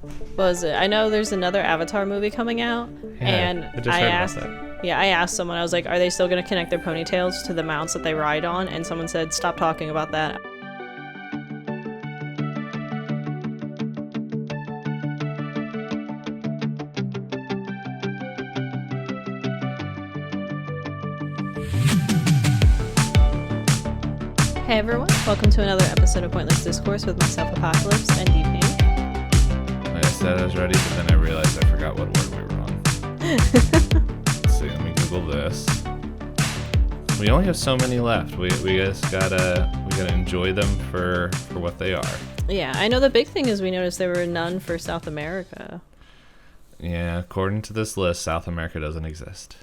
What was it? I know there's another Avatar movie coming out, and I just heard about that. Yeah, I asked someone, I was like, are they still going to connect their ponytails to the mounts that they ride on? And someone said, stop talking about that. Hey everyone, welcome to another episode of Pointless Discourse with myself, Hoppocalypse, and Itisdpayne. Like I said, I was ready, but then I realized I forgot what word we were on. Let's see, let me Google this. We only have so many left. We just gotta enjoy them for what they are. Yeah, I know the big thing is we noticed there were none for South America. Yeah, according to this list, South America doesn't exist.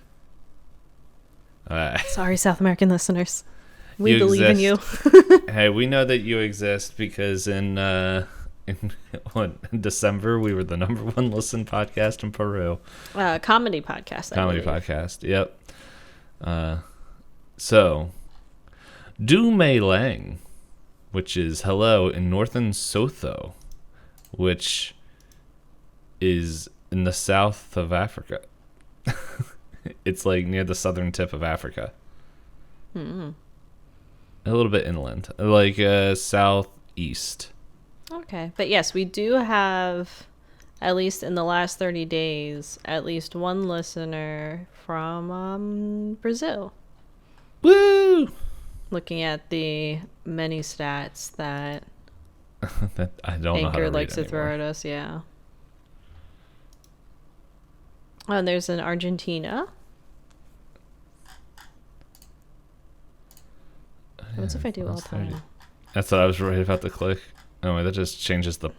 Sorry, South American listeners. We believe in you. Hey, we know that you exist because in December we were the number one listened podcast in Peru. Comedy podcast. Comedy podcast. Yep. So, Du Mei Lang, which is hello in northern Sotho, which is in the south of Africa. It's like near the southern tip of Africa. Mm-hmm. A little bit inland, like southeast. Okay, but yes, we do have, at least in the last 30 days, at least one listener from Brazil. Woo! Looking at the many stats that that I don't know how to Anchor read likes to anymore. throw at us, yeah. Oh, and there's an Argentina. What's if I do all time? That's what I was right about to click. Oh wait, that just changes the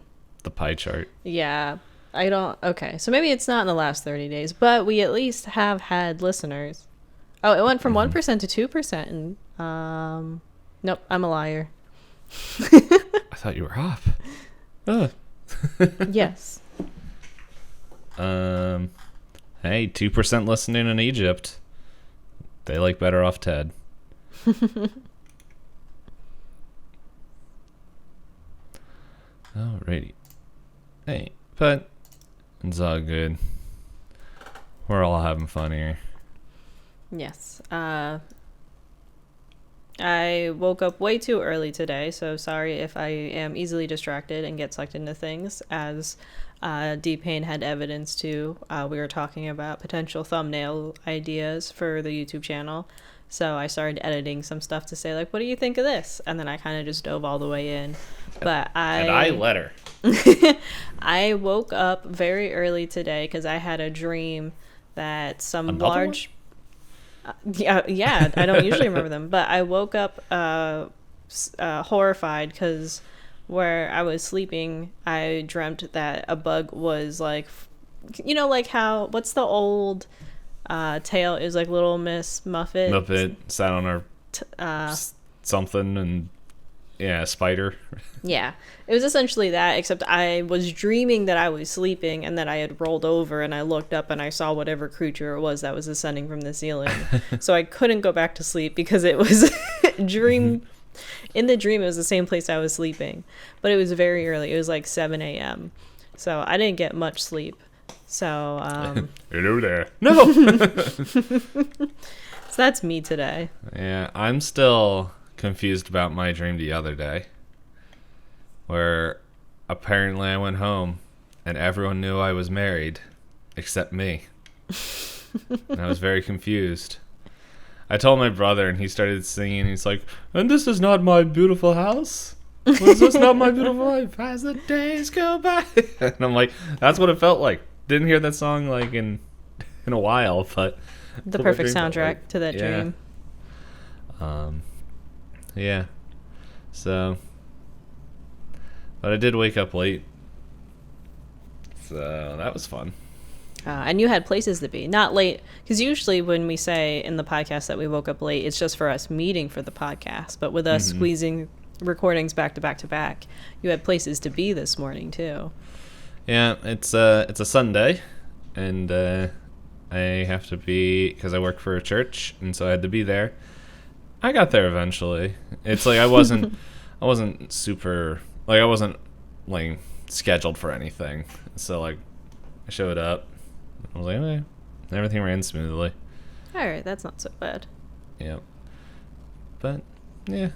pie chart. Yeah, I don't. Okay, so maybe it's not in the last 30 days, but we at least have had listeners. Oh, it went from 1% to 2%. And, nope, I'm a liar. I thought you were off. Yes. Hey, 2% listening in Egypt. They like Better Off Ted. Alrighty. Hey, but it's all good. We're all having fun here. Yes. I woke up way too early today, so sorry if I am easily distracted and get sucked into things. As Payne had evidence to, we were talking about potential thumbnail ideas for the YouTube channel. So I started editing some stuff to say, like, what do you think of this? And then I kind of just dove all the way in. But I let her. I woke up very early today because I had a dream that some Another large... yeah, I don't usually remember them. But I woke up horrified because where I was sleeping, I dreamt that a bug was like... You know, like how... What's the old... tale is like Little Miss Muffet sat on her something and spider. Yeah, it was essentially that, except I was dreaming that I was sleeping and that I had rolled over and I looked up and I saw whatever creature it was that was ascending from the ceiling. So I couldn't go back to sleep because it was dream. In the dream, it was the same place I was sleeping, but it was very early. It was like 7 a.m. So I didn't get much sleep. So, hello there. No! So that's me today. Yeah, I'm still confused about my dream the other day. Where apparently I went home and everyone knew I was married except me. And I was very confused. I told my brother and he started singing. He's like, and this is not my beautiful house? Was this not my beautiful life as the days go by? And I'm like, that's what it felt like. Didn't hear that song like in a while, but the perfect soundtrack to that dream. Yeah. So, but I did wake up late, so that was fun. And you had places to be, not late, because usually when we say in the podcast that we woke up late, it's just for us meeting for the podcast. But with us squeezing recordings back to back to back, you had places to be this morning too. Yeah, it's a Sunday, and I have to be because I work for a church, and so I had to be there. I got there eventually. It's like I wasn't super like I wasn't like scheduled for anything. So like I showed up. I was like, okay. Everything ran smoothly. All right, that's not so bad. Yep. But yeah.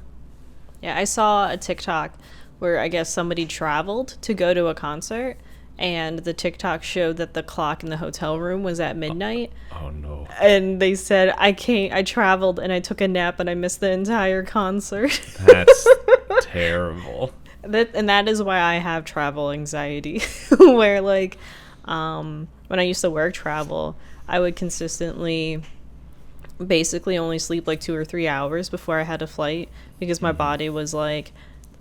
Yeah, I saw a TikTok where I guess somebody traveled to go to a concert, and the TikTok showed that the clock in the hotel room was at midnight. Oh no. And they said, I traveled and I took a nap and I missed the entire concert. That's terrible. That is why I have travel anxiety, where like when I used to work travel, I would consistently basically only sleep like 2 or 3 hours before I had a flight, because my body was like,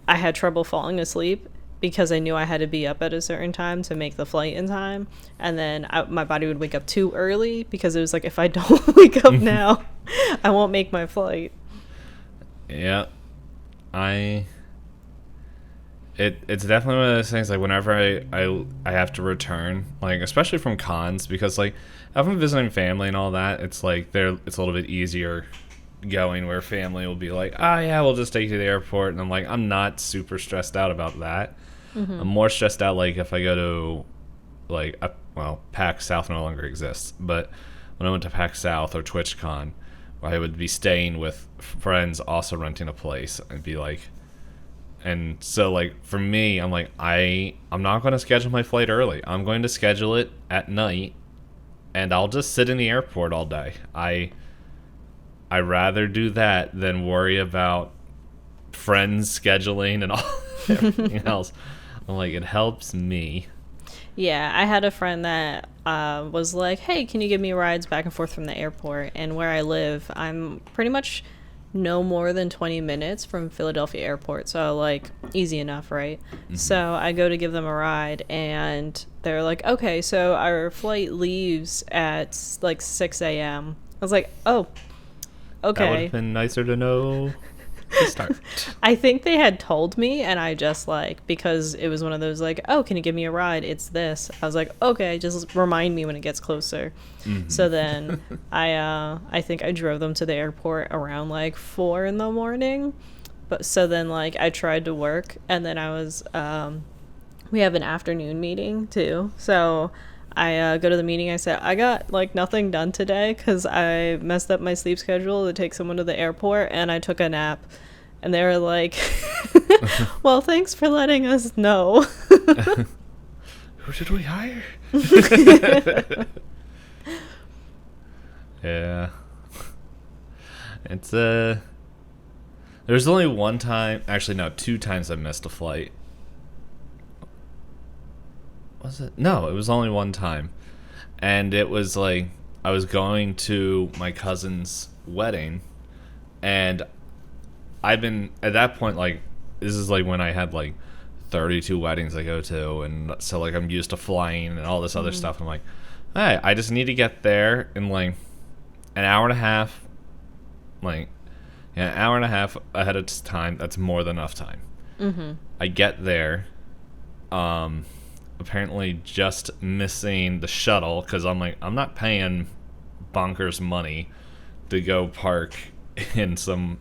I had trouble falling asleep because I knew I had to be up at a certain time to make the flight in time. And then my body would wake up too early because it was like, if I don't wake up now, I won't make my flight. Yeah. It's definitely one of those things, like whenever I have to return, like especially from cons, because like if I'm visiting family and all that, it's like it's a little bit easier going, where family will be like, oh yeah, we'll just take you to the airport, and I'm like, I'm not super stressed out about that. I'm more stressed out like if I go to like PAX South no longer exists, but when I went to PAX South or TwitchCon, where I would be staying with friends also renting a place, and be like, and so like for me, I'm like, I'm not going to schedule my flight early. I'm going to schedule it at night, and I'll just sit in the airport all day. I rather do that than worry about friends scheduling and all everything else. I'm like, it helps me. Yeah, I had a friend that was like, hey, can you give me rides back and forth from the airport? And where I live, I'm pretty much no more than 20 minutes from Philadelphia Airport. So, like, easy enough, right? So I go to give them a ride, and they're like, okay, so our flight leaves at, like, 6 a.m. I was like, oh, okay. That would have been nicer to know to start. I think they had told me, and I just like, because it was one of those like, oh, can you give me a ride? It's this. I was like, okay, just remind me when it gets closer. So then I think I drove them to the airport around like 4 a.m. But so then like I tried to work, and then I was we have an afternoon meeting too. So I go to the meeting. I said, I got like nothing done today because I messed up my sleep schedule to take someone to the airport, and I took a nap. And they were like, well, thanks for letting us know. Who should we hire? Yeah. It's there's only one time, actually no, 2 times I missed a flight. Was it? No, it was only one time. And it was like, I was going to my cousin's wedding, and I've been, at that point, like, this is like when I had like 32 weddings I go to, and so like I'm used to flying and all this other stuff. I'm like, hey, I just need to get there in like an hour and a half, like, yeah, an hour and a half ahead of time. That's more than enough time. I get there, apparently just missing the shuttle, because I'm like, I'm not paying bonkers money to go park in some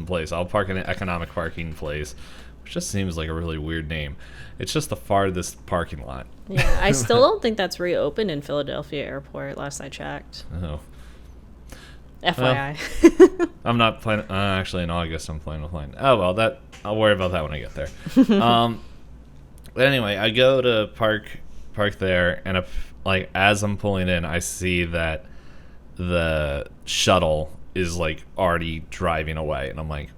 place. I'll park in an economic parking place, which just seems like a really weird name. It's just the farthest parking lot. Yeah, I still don't think that's reopened in Philadelphia Airport, last I checked. Oh. FYI. Well, I'm not planning, actually in August I'm planning on flying. Oh well, that I'll worry about that when I get there. But anyway, I go to park there, and like as I'm pulling in, I see that the shuttle is like already driving away, and I'm like,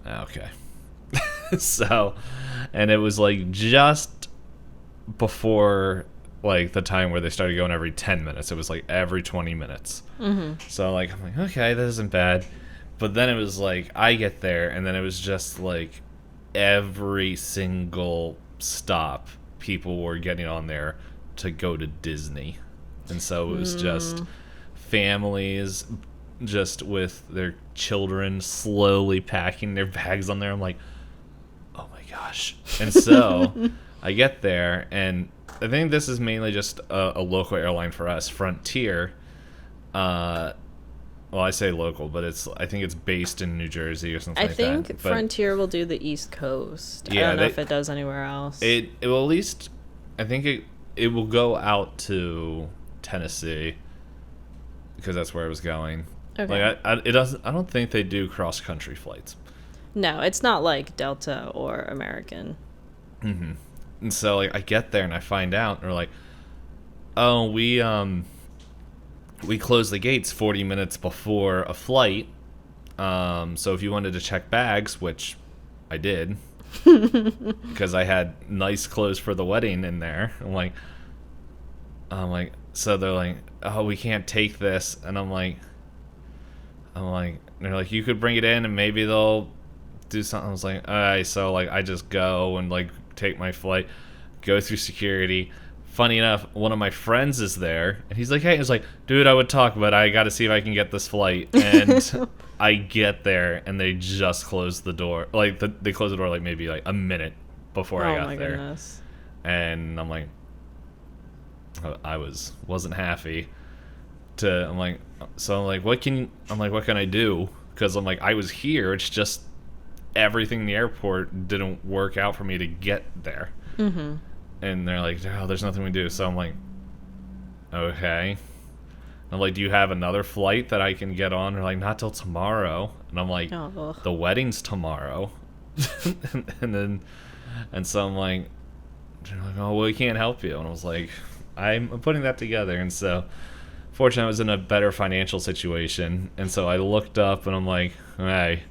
okay. So, and it was like just before like the time where they started going every 10 minutes. It was like every 20 minutes. So like I'm like, okay, that isn't bad. But then it was like I get there, and then it was just like every single stop people were getting on there to go to Disney. And so it was just families just with their children slowly packing their bags on there. I'm like, oh my gosh. And so I get there, and I think this is mainly just a local airline for us, Frontier. well, I say local, but I think it's based in New Jersey or something I like that. I think Frontier will do the East Coast. Yeah, I don't know if it does anywhere else. It will at least, I think it will go out to Tennessee because that's where it was going. Okay. Like I don't think they do cross country flights. No, it's not like Delta or American. Mm-hmm. And so like I get there and I find out and they're like, oh, we close the gates 40 minutes before a flight. So if you wanted to check bags, which I did, because I had nice clothes for the wedding in there. I'm like, so they're like, oh, we can't take this, and I'm like, they're like, you could bring it in and maybe they'll do something. I was like, all right, so like I just go and like take my flight, go through security. Funny enough, one of my friends is there, and he's like, hey, he's like, dude, I would talk, but I got to see if I can get this flight. And I get there, and they just closed the door. Like, they closed the door, like, maybe, like, a minute before I got there. Oh, my goodness. And I'm like, I wasn't happy. I'm like, what can I do? Because I'm like, I was here. It's just everything in the airport didn't work out for me to get there. Mm-hmm. And they're like, oh, there's nothing we do. So I'm like, okay. I'm like, do you have another flight that I can get on? They're like, not till tomorrow. And I'm like, the wedding's tomorrow. and so I'm like, oh, well, we can't help you. And I was like, I'm putting that together. And so fortunately I was in a better financial situation. And so I looked up and I'm like, hey,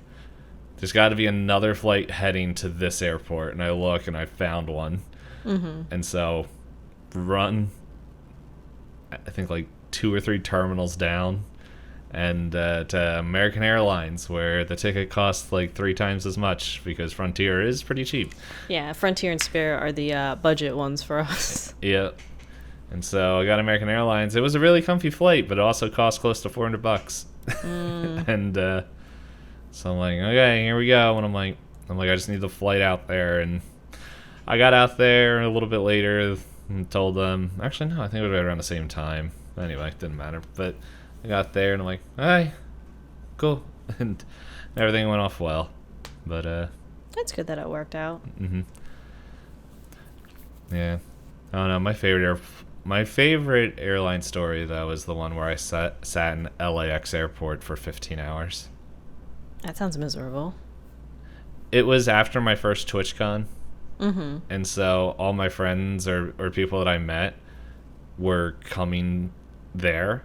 there's got to be another flight heading to this airport. And I look and I found one. Mm-hmm. And so run, I think, like 2 or 3 terminals down and to American Airlines, where the ticket costs like 3 times as much because Frontier is pretty cheap. Yeah, Frontier and Spirit are the budget ones for us. Yeah. And so I got American Airlines. It was a really comfy flight, but it also cost close to $400. And so I'm like, okay, here we go. And I'm like, I just need the flight out there. And I got out there a little bit later and told them, actually, no, I think it was right around the same time. Anyway, it didn't matter. But I got there and I'm like, hey, cool. And everything went off well. But, that's good that it worked out. Mm-hmm. Yeah. I don't know. My favorite airline story, though, was the one where I sat in LAX airport for 15 hours. That sounds miserable. It was after my first TwitchCon. Mm-hmm. And so all my friends or people that I met were coming there.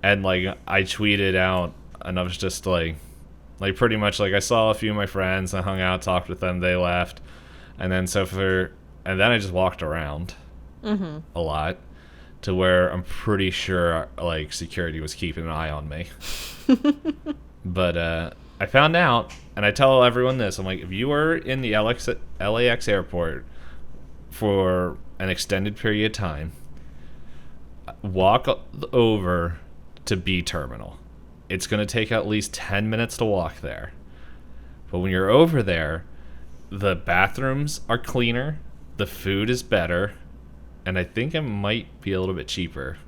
And, like, I tweeted out, and I was just, like pretty much, like, I saw a few of my friends, I hung out, talked with them, they left. And then and then I just walked around a lot to where I'm pretty sure, like, security was keeping an eye on me. But I found out, and I tell everyone this, I'm like, if you are in the LAX airport for an extended period of time, walk over to B terminal. It's going to take at least 10 minutes to walk there. But when you're over there, the bathrooms are cleaner, the food is better, and I think it might be a little bit cheaper.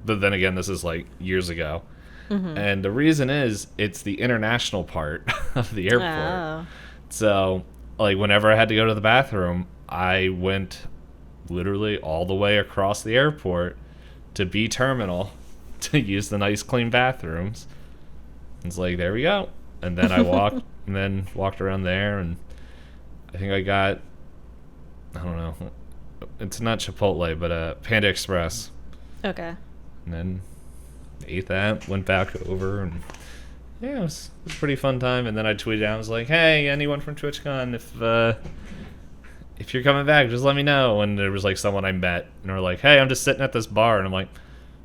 But then again, this is like years ago. Mm-hmm. And the reason is it's the international part of the airport. Oh. So, like, whenever I had to go to the bathroom, I went literally all the way across the airport to B terminal to use the nice clean bathrooms. It's like, there we go. And then I walked around there, and I think I got, I don't know, it's not Chipotle, but Panda Express. Okay. And then ate that, went back over, and yeah, it was a pretty fun time. And then I tweeted out, I was like, hey, anyone from TwitchCon, if you're coming back, just let me know. And there was like someone I met, and they're like, hey, I'm just sitting at this bar. And I'm like,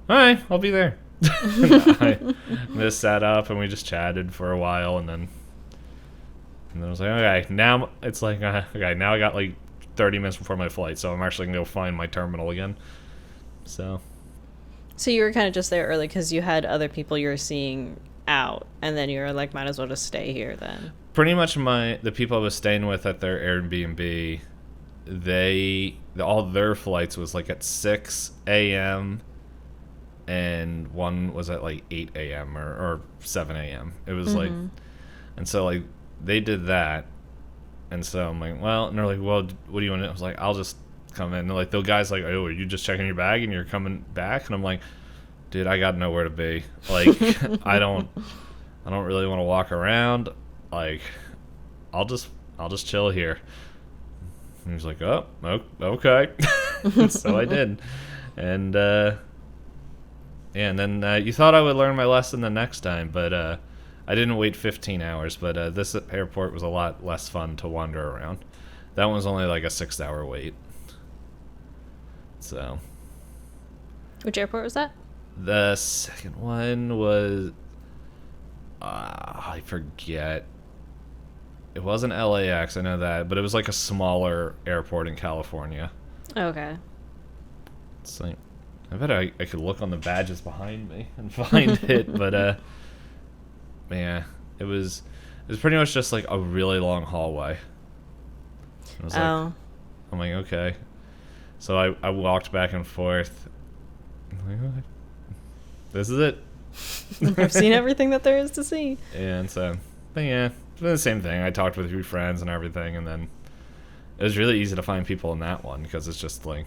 all right, I'll be there. I just sat up and we just chatted for a while, and then I was like, okay, now it's like, okay, now I got like 30 minutes before my flight, so I'm actually gonna go find my terminal again. So you were kind of just there early because you had other people you were seeing out, and then you were like, might as well just stay here then. Pretty much the people I was staying with at their Airbnb, all their flights was like at 6 a.m. and one was at like 8 a.m. or 7 a.m. It was like, and so like they did that, and so I'm like, well, and they're like, well, what do you want to do? I was like, I'll just come in. And they're like, the guy's like, oh, are you just checking your bag and you're coming back? And I'm like, dude, I got nowhere to be. Like, I don't really want to walk around. Like, I'll just chill here. And he was like, oh, okay. So I did. And yeah, and then you thought I would learn my lesson the next time, but I didn't wait 15 hours. But this airport was a lot less fun to wander around. That one was only like a 6-hour wait. So. Which airport was that? The second one was, I forget. It wasn't LAX, I know that, but it was like a smaller airport in California. Okay. It's like, I bet I could look on the badges behind me and find it, but yeah, it was pretty much just like a really long hallway. I was like, I'm like, okay. So I walked back and forth. I'm like, oh, this is it. I've seen everything that there is to see. And so, but yeah, it's been the same thing. I talked with a few friends and everything, and then it was really easy to find people in that one because it's just like,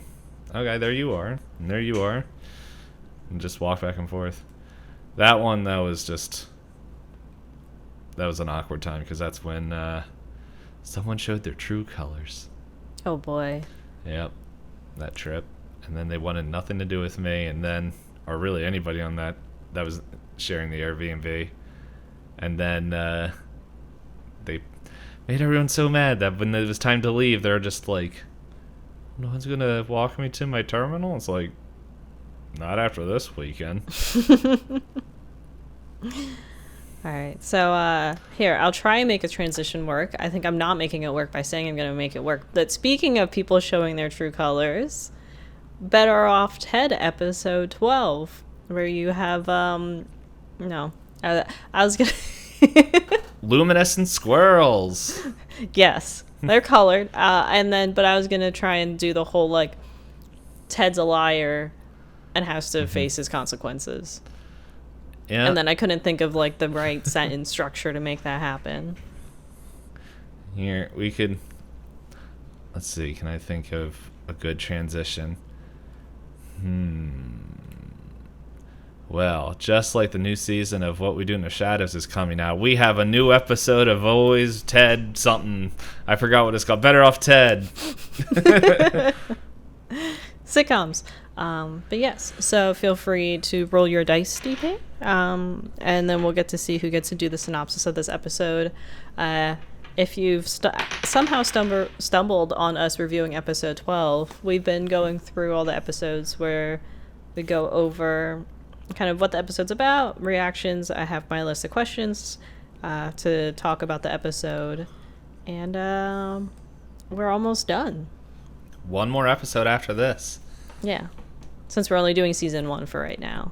okay, there you are, and there you are, and just walk back and forth. That one, that was an awkward time because that's when someone showed their true colors. Oh boy. Yep, that trip. And then they wanted nothing to do with me, and then, or really anybody on that was sharing the Airbnb. And then they made everyone so mad that when it was time to leave, they were just like, no one's going to walk me to my terminal? It's like, not after this weekend. All right, so here, I'll try and make a transition work. I think I'm not making it work by saying I'm going to make it work. But speaking of people showing their true colors, Better Off Ted episode 12, where you have, I was going to... Luminescent squirrels. Yes, they're colored. But I was going to try and do the whole, like, Ted's a liar and has to face his consequences. Yeah. And then I couldn't think of, like, the right sentence structure to make that happen. Here, we could... Let's see, can I think of a good transition? Well, just like the new season of What We Do in the Shadows is coming out, we have a new episode of Always Ted something. I forgot what it's called. Better Off Ted. Sitcoms. But yes, so feel free to roll your dice, Discourse, and then we'll get to see who gets to do the synopsis of this episode. If you've somehow stumbled on us reviewing episode 12, we've been going through all the episodes where we go over kind of what the episode's about, reactions. I have my list of questions to talk about the episode, and we're almost done. One more episode after this. Yeah. Since we're only doing season 1 for right now.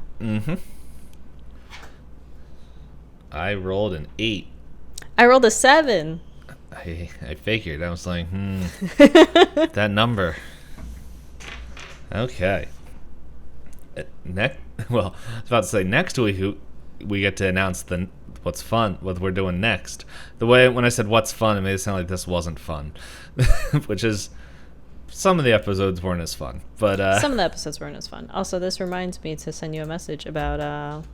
I rolled an 8. I rolled a 7. I figured. I was like, that number. Okay. Well, I was about to say next week we get to announce what we're doing next. The way when I said what's fun, it made it sound like this wasn't fun, which is. Some of the episodes weren't as fun, but some of the episodes weren't as fun. Also, this reminds me to send you a message about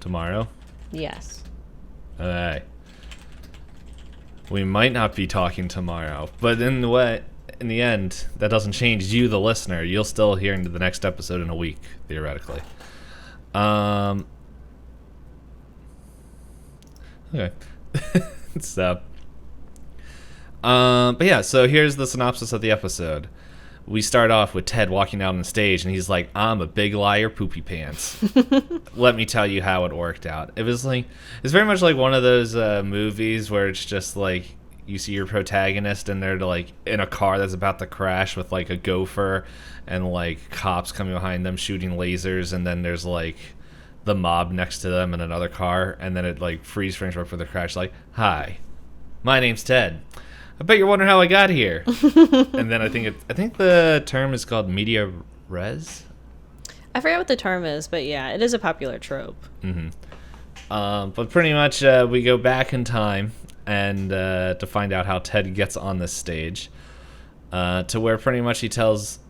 tomorrow. Yes. Okay. We might not be talking tomorrow, but in the end, that doesn't change you, the listener. You'll still hear into the next episode in a week, theoretically. Okay. So. But yeah, so here's the synopsis of the episode. We start off with Ted walking out on stage, and he's like, I'm a big liar, poopy pants. Let me tell you how it worked out. It was like, it's very much like one of those movies where it's just like, you see your protagonist, and they're like in a car that's about to crash with like a gopher, and like cops coming behind them shooting lasers, and then there's like the mob next to them in another car, and then it like freeze frames right before the crash, like, hi, my name's Ted. I bet you're wondering how I got here. And then I think the term is called media res. I forget what the term is, but yeah, it is a popular trope. But pretty much we go back in time and to find out how Ted gets on this stage, to where pretty much he tells,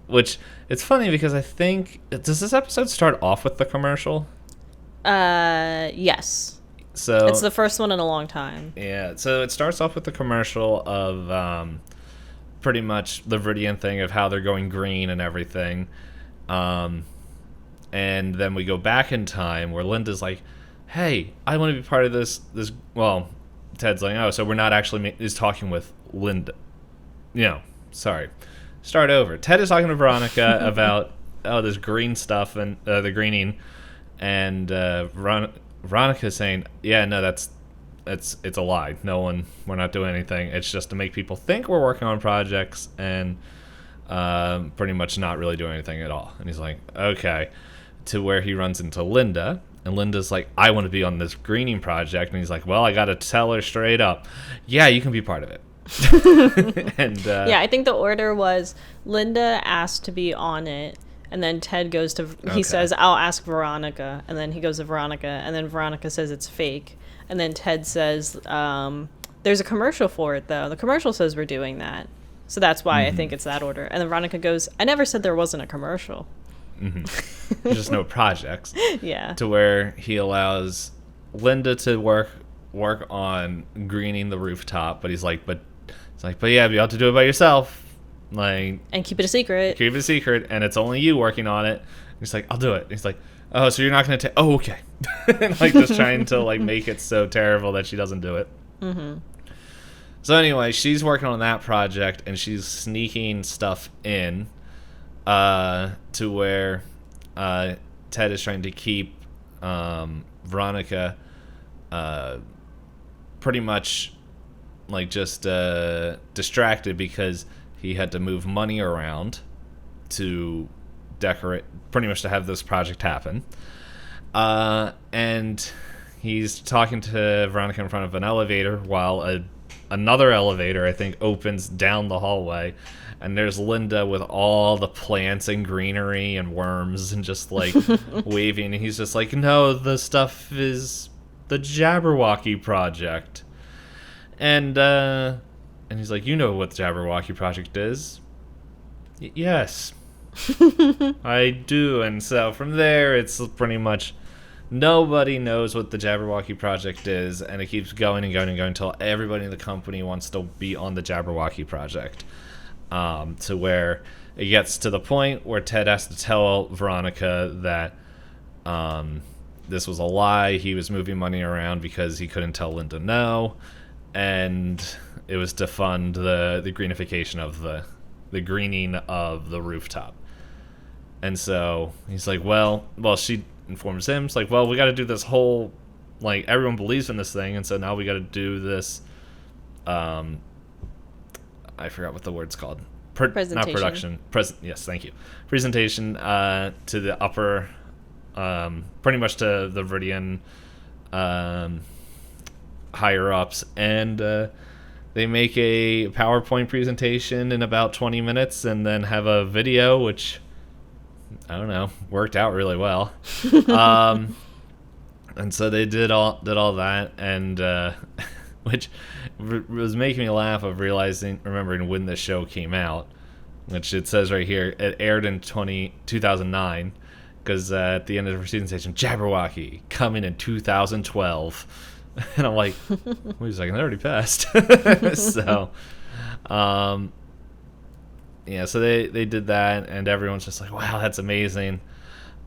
which it's funny because I think, does this episode start off with the commercial? Yes. So it's the first one in a long time. Yeah, so it starts off with the commercial of pretty much the Viridian thing of how they're going green and everything. And then we go back in time where Linda's like, hey, I want to be part of this. Well, Ted's like, oh, so we're not actually is talking with Linda. Sorry. Start over. Ted is talking to Veronica about this green stuff and the greening, and Veronica's saying, yeah, no, it's a lie. We're not doing anything. It's just to make people think we're working on projects and pretty much not really doing anything at all. And he's like, okay. To where he runs into Linda, and Linda's like, I want to be on this greening project. And he's like, well, I got to tell her straight up, yeah, you can be part of it. And yeah, I think the order was Linda asked to be on it, and then Ted goes to, he says, I'll ask Veronica, and then he goes to Veronica, and then Veronica says it's fake, and then Ted says, there's a commercial for it, though. The commercial says we're doing that. So that's why I think it's that order. And then Veronica goes, I never said there wasn't a commercial. There's just no projects. Yeah. To where he allows Linda to work on greening the rooftop, but he's like, but yeah, you have to do it by yourself. Like, and keep it a secret. Keep it a secret, and it's only you working on it. He's like, I'll do it. He's like, oh, so you're not going to take... Oh, okay. And like just trying to like make it so terrible that she doesn't do it. So anyway, she's working on that project, and she's sneaking stuff in to where Ted is trying to keep Veronica pretty much like just distracted because he had to move money around to decorate, pretty much to have this project happen. And he's talking to Veronica in front of an elevator while another elevator, I think, opens down the hallway. And there's Linda with all the plants and greenery and worms and just like waving. And he's just like, no, the stuff is the Jabberwocky project. And he's like, you know what the Jabberwocky project is? Yes. I do. And so from there, it's pretty much nobody knows what the Jabberwocky project is. And it keeps going and going and going until everybody in the company wants to be on the Jabberwocky project. To where it gets to the point where Ted has to tell Veronica that this was a lie. He was moving money around because he couldn't tell Linda no. And it was to fund the greenification of the greening of the rooftop. And so he's like, well, she informs him. It's like, well, we got to do this whole, like, everyone believes in this thing. And so now we got to do this, I forgot what the word's called. Presentation. Not production. Yes, thank you. Presentation to the upper, pretty much to the Viridian higher ups, and they make a PowerPoint presentation in about 20 minutes, and then have a video, which I don't know, worked out really well. And so they did all that, and which was making me laugh of remembering when the show came out, which it says right here, it aired in 2009, because at the end of the presentation, Jabberwocky coming in 2012. And I'm like, wait a second, that already passed. So, yeah, so they did that, and everyone's just like, wow, that's amazing.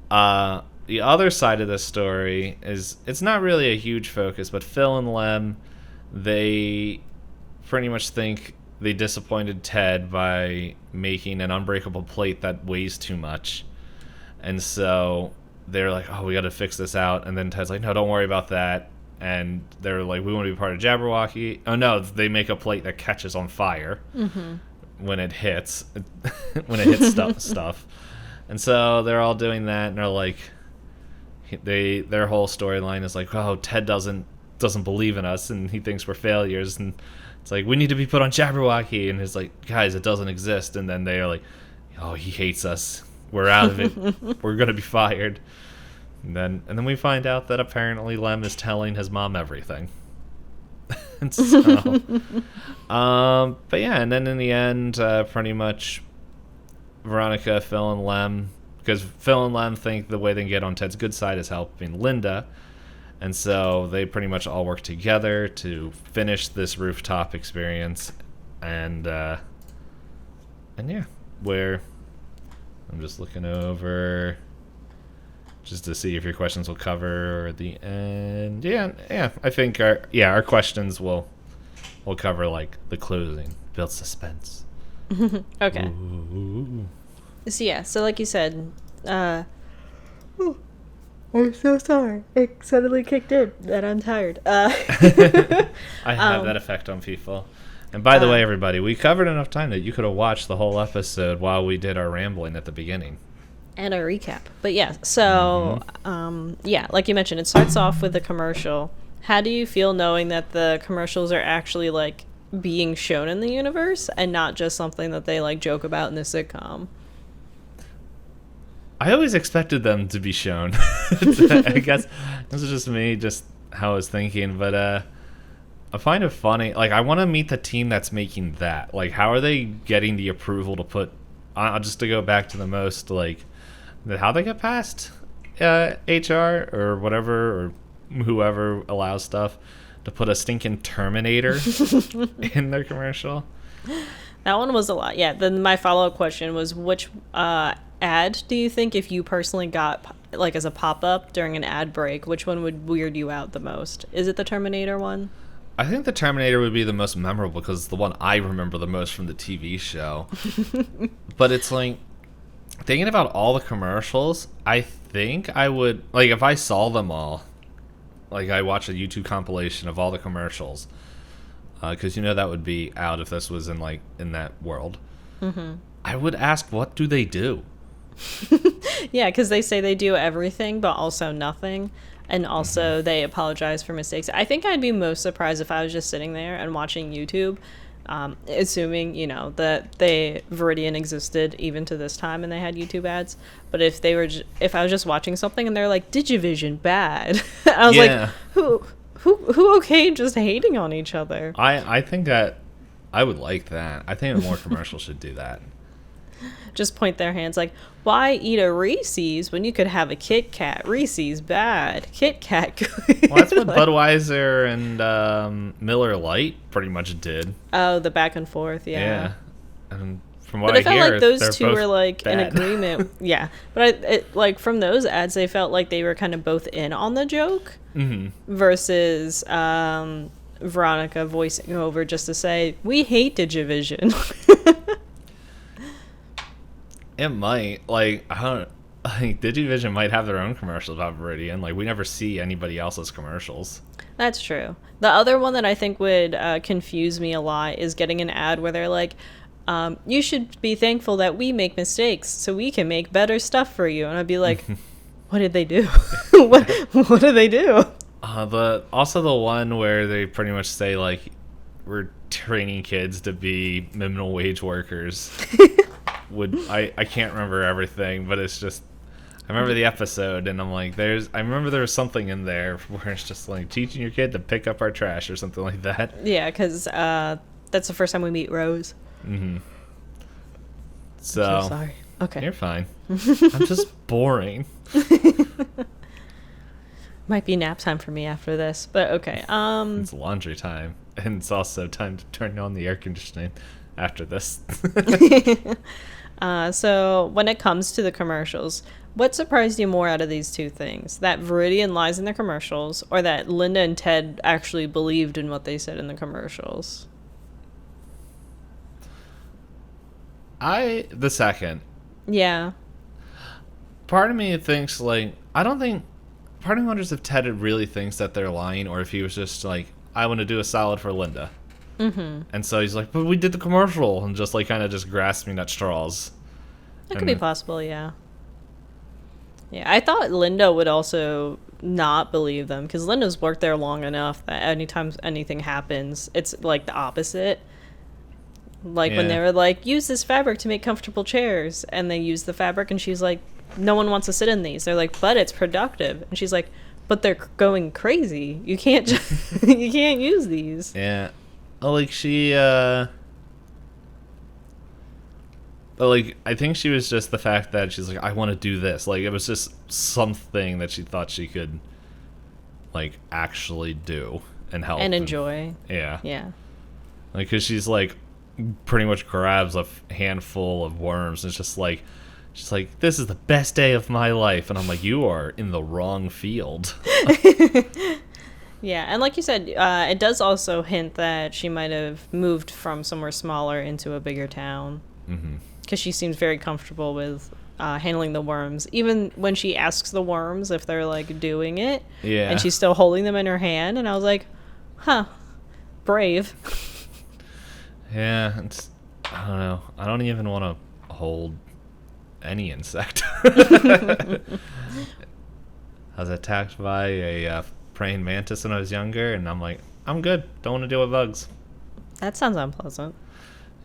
The other side of this story is, it's not really a huge focus, but Phil and Lem, they pretty much think they disappointed Ted by making an unbreakable plate that weighs too much. And so they're like, oh, we got to fix this out. And then Ted's like, no, don't worry about that. And they're like, we want to be part of Jabberwocky. Oh, no, they make a plate that catches on fire when it hits. Stuff. And so they're all doing that, and they're like, their whole storyline is like, oh, Ted doesn't believe in us, and he thinks we're failures, and it's like, we need to be put on Jabberwocky, and he's like, guys, it doesn't exist. And then they're like, oh, he hates us. We're out of it. We're gonna be fired. And then we find out that apparently Lem is telling his mom everything. And so, but yeah, and then in the end, pretty much Veronica, Phil, and Lem, because Phil and Lem think the way they can get on Ted's good side is helping Linda, and so they pretty much all work together to finish this rooftop experience, and yeah, where I'm just looking over just to see if your questions will cover the end. Yeah, I think our questions will cover like the closing, build suspense. Okay. Ooh. So like you said, I'm so sorry. It suddenly kicked in that I'm tired. I have that effect on people. And by the way, everybody, we covered enough time that you could have watched the whole episode while we did our rambling at the beginning. And a recap. But yeah, so, like you mentioned, it starts off with a commercial. How do you feel knowing that the commercials are actually, like, being shown in the universe and not just something that they, like, joke about in the sitcom? I always expected them to be shown. I guess this is just me, just how I was thinking. But I find it funny. Like, I want to meet the team that's making that. Like, how are they getting the approval to put... just to go back to the most, like... how they get past HR or whatever, or whoever allows stuff to put a stinking Terminator in their commercial. That one was a lot. Yeah, then my follow-up question was, which ad do you think, if you personally got, like, as a pop-up during an ad break, which one would weird you out the most? Is it the Terminator one? I think the Terminator would be the most memorable because it's the one I remember the most from the TV show. But it's like, thinking about all the commercials, I think I would, like, if I saw them all, like, I watched a YouTube compilation of all the commercials, because that would be out if this was in that world. Mm-hmm. I would ask, what do they do? Yeah, because they say they do everything, but also nothing. And also they apologize for mistakes. I think I'd be most surprised if I was just sitting there and watching YouTube, assuming, that Viridian existed even to this time and they had YouTube ads. But if if I was just watching something and they're like, Digivision, bad. I was like, who okayed just hating on each other? I think that I would like that. I think more commercials should do that. Just point their hands like, why eat a Reese's when you could have a Kit Kat? Reese's bad. Kit Kat good. Well, that's what Budweiser and Miller Lite pretty much did. Oh, the back and forth, yeah. And from what I hear, but I felt like those two were like bad. in agreement. Yeah, but like from those ads, they felt like they were kind of both in on the joke, versus Veronica voicing over just to say, we hate Digivision. It might. Like, I don't... Like, Digivision might have their own commercials about Viridian. Like, we never see anybody else's commercials. That's true. The other one that I think would confuse me a lot is getting an ad where they're like, you should be thankful that we make mistakes so we can make better stuff for you. And I'd be like, what did they do? what did they do? Also the one where they pretty much say, like, we're training kids to be minimum wage workers. I can't remember everything, but it's just, I remember the episode and I'm like, I remember there was something in there where it's just like teaching your kid to pick up our trash or something like that. Yeah, because that's the first time we meet Rose. Mm-hmm. So I'm so sorry. Okay. You're fine. I'm just boring. Might be nap time for me after this, but okay. It's laundry time, and it's also time to turn on the air conditioning after this. So when it comes to the commercials, what surprised you more out of these two things? That Viridian lies in the commercials, or that Linda and Ted actually believed in what they said in the commercials? The second. Yeah. Part of me thinks, like, part of me wonders if Ted really thinks that they're lying, or if he was just like, I want to do a solid for Linda. Mm-hmm. And so he's like, but we did the commercial, and just like kind of just grasping at straws. That could be possible, yeah. Yeah, I thought Linda would also not believe them, because Linda's worked there long enough that anytime anything happens, it's like the opposite. Like when they were like, use this fabric to make comfortable chairs, and they use the fabric, and she's like, no one wants to sit in these. They're like, but it's productive. And she's like, but they're going crazy. You can't just you can't use these. Yeah. Like she like I think she was just the fact that she's like, I want to do this. Like it was just something that she thought she could like actually do and help and enjoy. Yeah. Yeah. Like cuz she's like pretty much grabs a handful of worms and it's just like she's like, this is the best day of my life. And I'm like, you are in the wrong field. Yeah, and like you said, it does also hint that she might have moved from somewhere smaller into a bigger town. Because she seems very comfortable with handling the worms. Even when she asks the worms if they're, like, doing it. Yeah. And she's still holding them in her hand. And I was like, huh, brave. Yeah, I don't know. I don't even want to hold any insect. I was attacked by a praying mantis when I was younger, and I'm like, I'm good. Don't want to deal with bugs. That sounds unpleasant.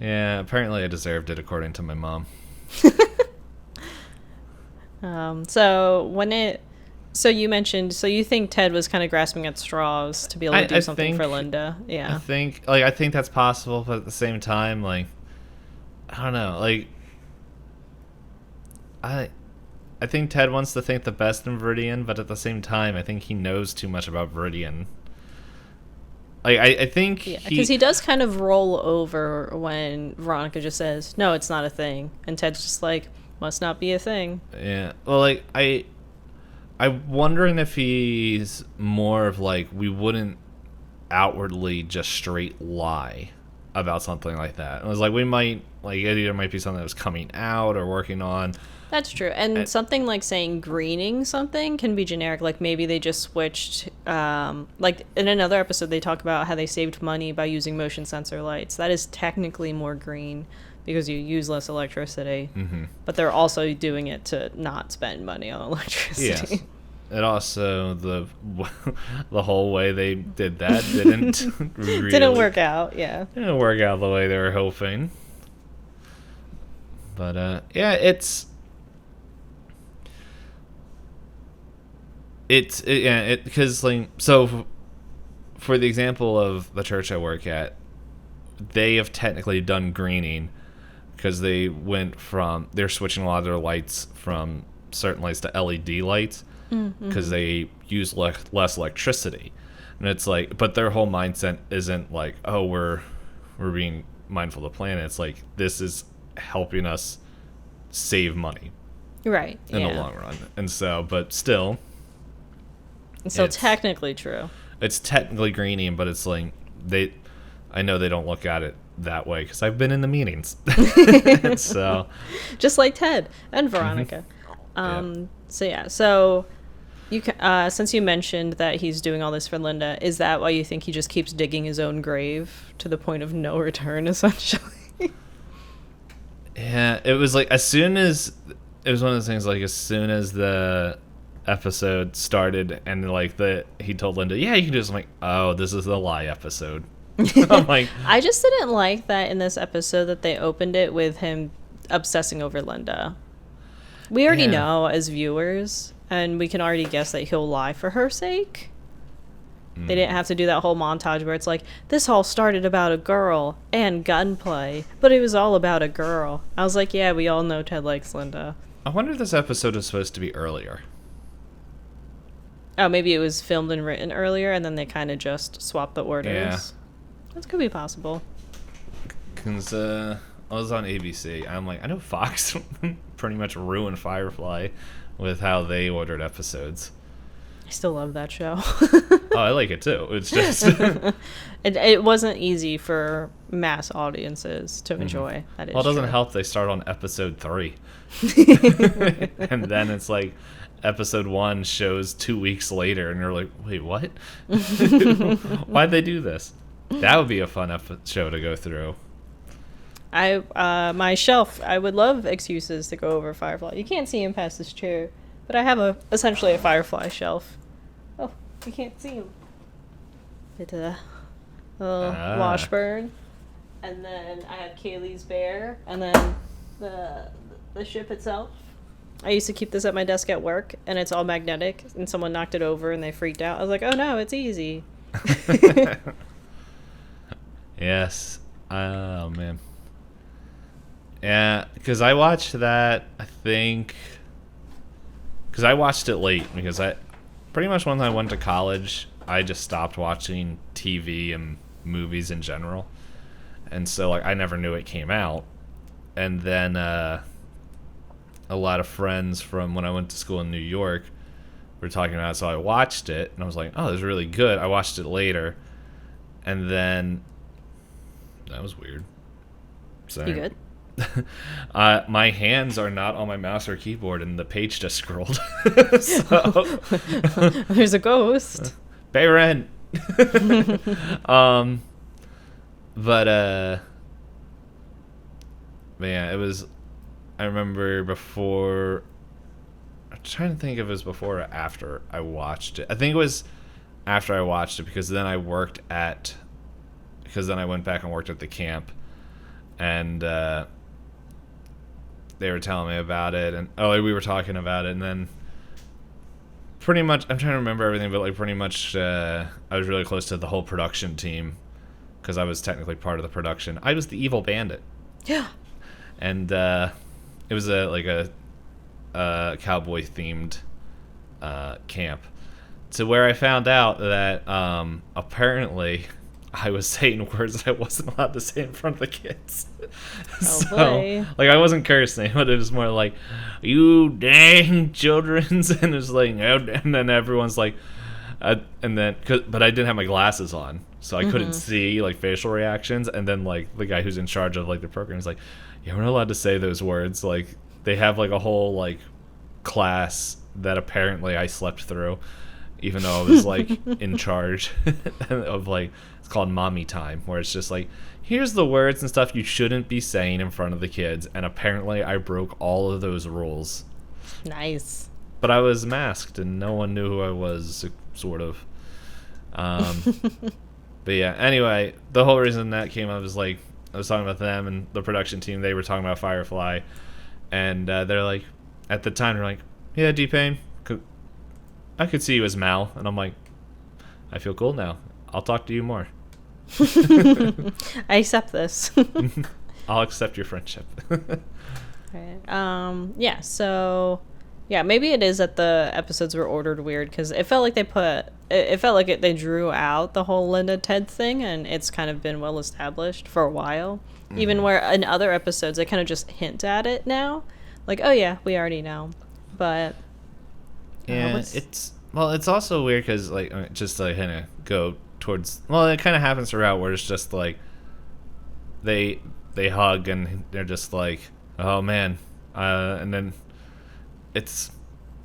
Yeah, apparently I deserved it according to my mom. So you mentioned, so you think Ted was kind of grasping at straws to be able to do something for Linda. Yeah. I think that's possible, but at the same time, like, I don't know, like, I think Ted wants to think the best in Viridian, but at the same time, I think he knows too much about Viridian. Like, I think because he does kind of roll over when Veronica just says, no, it's not a thing. And Ted's just like, must not be a thing. Yeah. Well, like, I'm wondering if he's more of like, we wouldn't outwardly just straight lie about something like that. It was like, we might, like, it either might be something that was coming out or working on. That's true. And something like saying greening something can be generic. Like maybe they just switched, like in another episode, they talk about how they saved money by using motion sensor lights. That is technically more green because you use less electricity. Mm-hmm. But they're also doing it to not spend money on electricity. Yes. And also the whole way they did that didn't really, didn't work out. Yeah. Didn't work out the way they were hoping. But yeah, it's because like, so for the example of the church I work at, they have technically done greening because they're switching a lot of their lights from certain lights to LED lights because they use less electricity. And it's like, but their whole mindset isn't like, oh, we're being mindful of the planet. It's like, this is helping us save money, right, in the long run. And so, but still, so technically true. It's technically greening, but it's like I know they don't look at it that way because I've been in the meetings. So, just like Ted and Veronica. So you can, since you mentioned that he's doing all this for Linda, is that why you think he just keeps digging his own grave to the point of no return, essentially? Yeah, it was like it was one of those things. Like as soon as the episode started and like he told Linda, yeah, you can do this. I'm like, oh, this is the lie episode. I'm like, I just didn't like that in this episode that they opened it with him obsessing over Linda. We already know as viewers, and we can already guess that he'll lie for her sake. They didn't have to do that whole montage where it's like, this all started about a girl and gunplay, but it was all about a girl. I was like, yeah, we all know Ted likes Linda. I wonder if this episode is supposed to be earlier. Oh, maybe it was filmed and written earlier, and then they kind of just swapped the orders. Yeah. That could be possible. Because I was on ABC. I'm like, I know Fox pretty much ruined Firefly with how they ordered episodes. I still love that show. Oh, I like it too. It's just it wasn't easy for mass audiences to enjoy. That is well, it doesn't true. help they start on episode 3. And then it's like episode 1 shows 2 weeks later and you're like, wait, what? Why'd they do this? That would be a fun show to go through. My shelf, I would love excuses to go over Firefly. You can't see him past this chair, but I have essentially a Firefly shelf. Oh, you can't see him. It's a little Washburn. and then I have Kaylee's bear, and then the ship itself. I used to keep this at my desk at work, and it's all magnetic, and someone knocked it over, and they freaked out. I was like, oh no, it's easy. Yes. Oh, man. Yeah, because I watched that, I think... Because I watched it late, because pretty much when I went to college, I just stopped watching TV and movies in general. And so, like, I never knew it came out. And then a lot of friends from when I went to school in New York were talking about it, so I watched it, and I was like, oh, this is really good. I watched it later, and then... That was weird. You good? My hands are not on my mouse or keyboard, and the page just scrolled. So, there's a ghost. Pay rent. But yeah, it was. I remember before. I'm trying to think if it was before or after I watched it. I think it was after I watched it, because then I worked at. Because then I went back and worked at the camp, and they were telling me about it, and we were talking about it, and then pretty much, I'm trying to remember everything, but like pretty much I was really close to the whole production team, because I was technically part of the production. I was the evil bandit. Yeah. And it was a cowboy themed camp, to where I found out that apparently I was saying words that I wasn't allowed to say in front of the kids. Boy. Like, I wasn't cursing, but it was more like, you dang childrens, and it was like, and then everyone's like, but I didn't have my glasses on, so I couldn't see like facial reactions, and then like the guy who's in charge of like the program is like, yeah, we're not allowed to say those words. Like, they have like a whole like class that apparently I slept through, even though I was like in charge of like, it's called mommy time, where it's just like, here's the words and stuff you shouldn't be saying in front of the kids, and apparently I broke all of those rules. Nice. But I was masked and no one knew who I was, sort of. But yeah, anyway, the whole reason that came up is like, I was talking about them and the production team. They were talking about Firefly, and they're like, at the time, they're like, yeah, Dpayne, I could see you as Mal. And I'm like, I feel cool now. I'll talk to you more. I accept this. I'll accept your friendship. Right. Yeah, so yeah, maybe it is that the episodes were ordered weird, because it felt like they drew out the whole Linda Ted thing, and it's kind of been well established for a while. Even where in other episodes they kind of just hint at it now, like, oh yeah, we already know. But yeah, it's also weird because like, just to kind of go towards, well, it kind of happens throughout, where it's just like they hug and they're just like, oh man, and then it's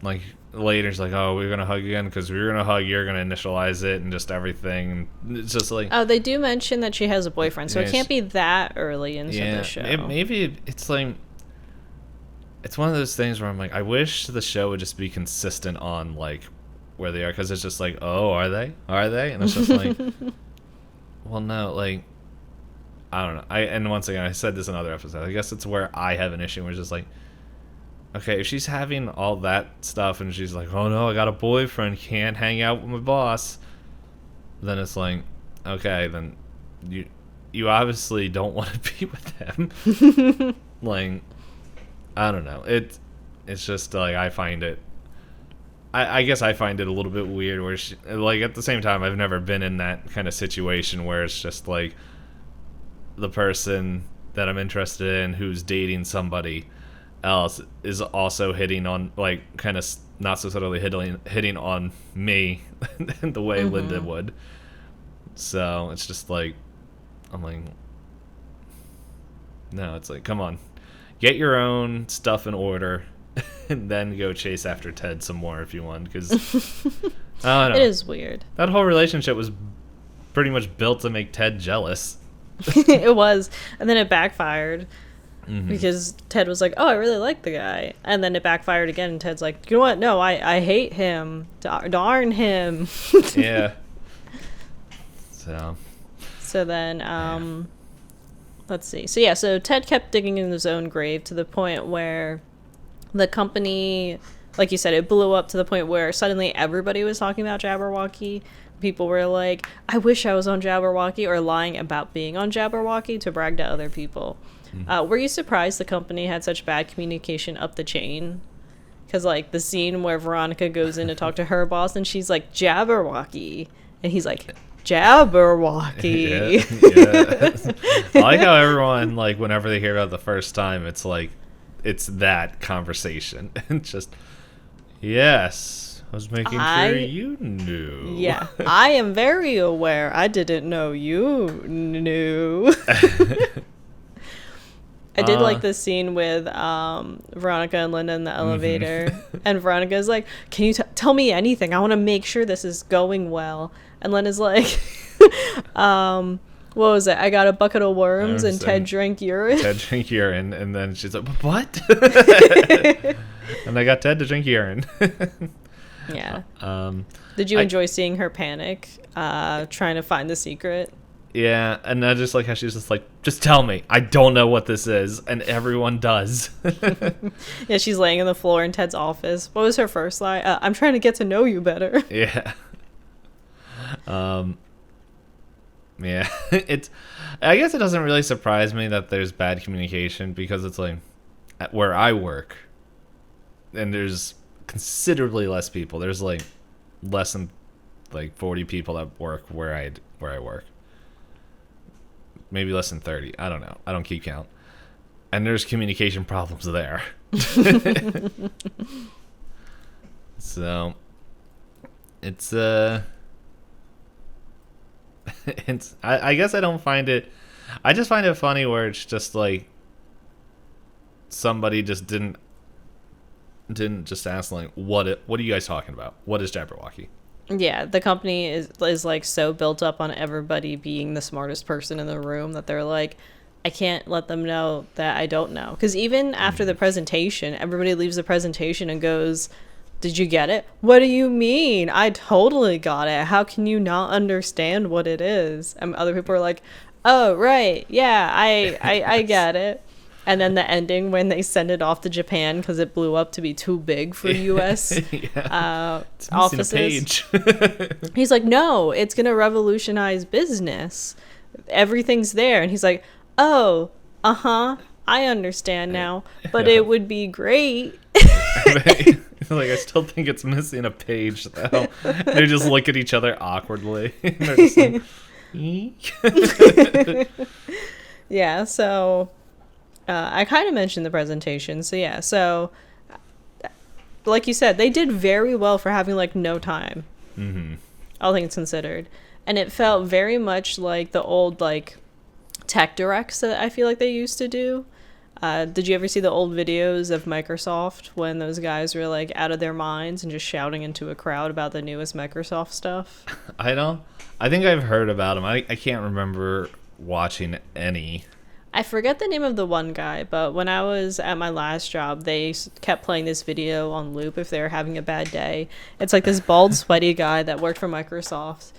like later it's like, oh, we're gonna hug again because we're gonna hug, you're gonna initialize it, and just everything. And it's just like, oh, they do mention that she has a boyfriend, so it can't be that early into the show. Maybe it's like, it's one of those things where I'm like, I wish the show would just be consistent on like where they are, because it's just like, oh, are they, and it's just like, well, no, like, I don't know. And once again, I said this in other episodes, I guess it's where I have an issue, where it's just like, okay, if she's having all that stuff and she's like, oh no, I got a boyfriend, can't hang out with my boss, then it's like, okay, then you obviously don't want to be with him. Like, I don't know. It's just like, I find it, I guess I find it a little bit weird, where she, like, at the same time, I've never been in that kind of situation where it's just like the person that I'm interested in who's dating somebody else is also hitting on, like, kind of not so subtly hitting on me the way Linda would. So it's just like, I'm like, no, it's like, come on, get your own stuff in order and then go chase after Ted some more if you want, because I don't know. It is weird. That whole relationship was pretty much built to make Ted jealous. It was, and then it backfired. Because Ted was like, oh, I really like the guy, and then it backfired again, and Ted's like, you know what, no, I hate him, darn him. Yeah. So then let's see. So yeah, so Ted kept digging in his own grave to the point where the company, like you said, it blew up to the point where suddenly everybody was talking about Jabberwocky. People were like, I wish I was on Jabberwocky, or lying about being on Jabberwocky to brag to other people. Were you surprised the company had such bad communication up the chain? Because, like, the scene where Veronica goes in to talk to her boss, and she's like, Jabberwocky. And he's like, Jabberwocky. Yeah. I like how everyone, like, whenever they hear about it the first time, it's like, it's that conversation. And just, yes, I was making sure you knew. Yeah, I am very aware. I didn't know you knew. I did like this scene with Veronica and Linda in the elevator. And Veronica's like, can you tell me anything? I want to make sure this is going well. And Linda's like, what was it? I got a bucket of worms and Ted drank urine. Ted drank urine. And then she's like, what? And I got Ted to drink urine. Yeah. Did you enjoy seeing her panic trying to find the secret? Yeah, and I just like how she's just like, just tell me. I don't know what this is. And everyone does. Yeah, she's laying on the floor in Ted's office. What was her first line? I'm trying to get to know you better. Yeah. Yeah. I guess it doesn't really surprise me that there's bad communication, because it's like, at where I work, and there's considerably less people. There's like less than like 40 people that work where I work. Maybe less than 30. I don't know. I don't keep count. And there's communication problems there. So it's I guess I don't find it. I just find it funny where it's just like somebody just didn't just ask like, what are you guys talking about? What is Jabberwocky? Yeah, the company is like so built up on everybody being the smartest person in the room that they're like, I can't let them know that I don't know. Because even after the presentation, everybody leaves the presentation and goes, did you get it? What do you mean? I totally got it. How can you not understand what it is? And other people are like, oh, right. Yeah, I get it. And then the ending when they send it off to Japan because it blew up to be too big for U.S. offices. A page. He's like, no, it's going to revolutionize business. Everything's there. And he's like, oh, I understand now. But it would be great. Like, I still think it's missing a page, though. They just look at each other awkwardly. And they're just like, yeah, so... I kind of mentioned the presentation. So yeah, so like you said, they did very well for having like no time. All things considered. And it felt very much like the old like tech directs that I feel like they used to do. Did you ever see the old videos of Microsoft when those guys were like out of their minds and just shouting into a crowd about the newest Microsoft stuff? I think I've heard about them. I can't remember watching any. I forget the name of the one guy, but when I was at my last job, they kept playing this video on loop if they were having a bad day. It's like this bald, sweaty guy that worked for Microsoft.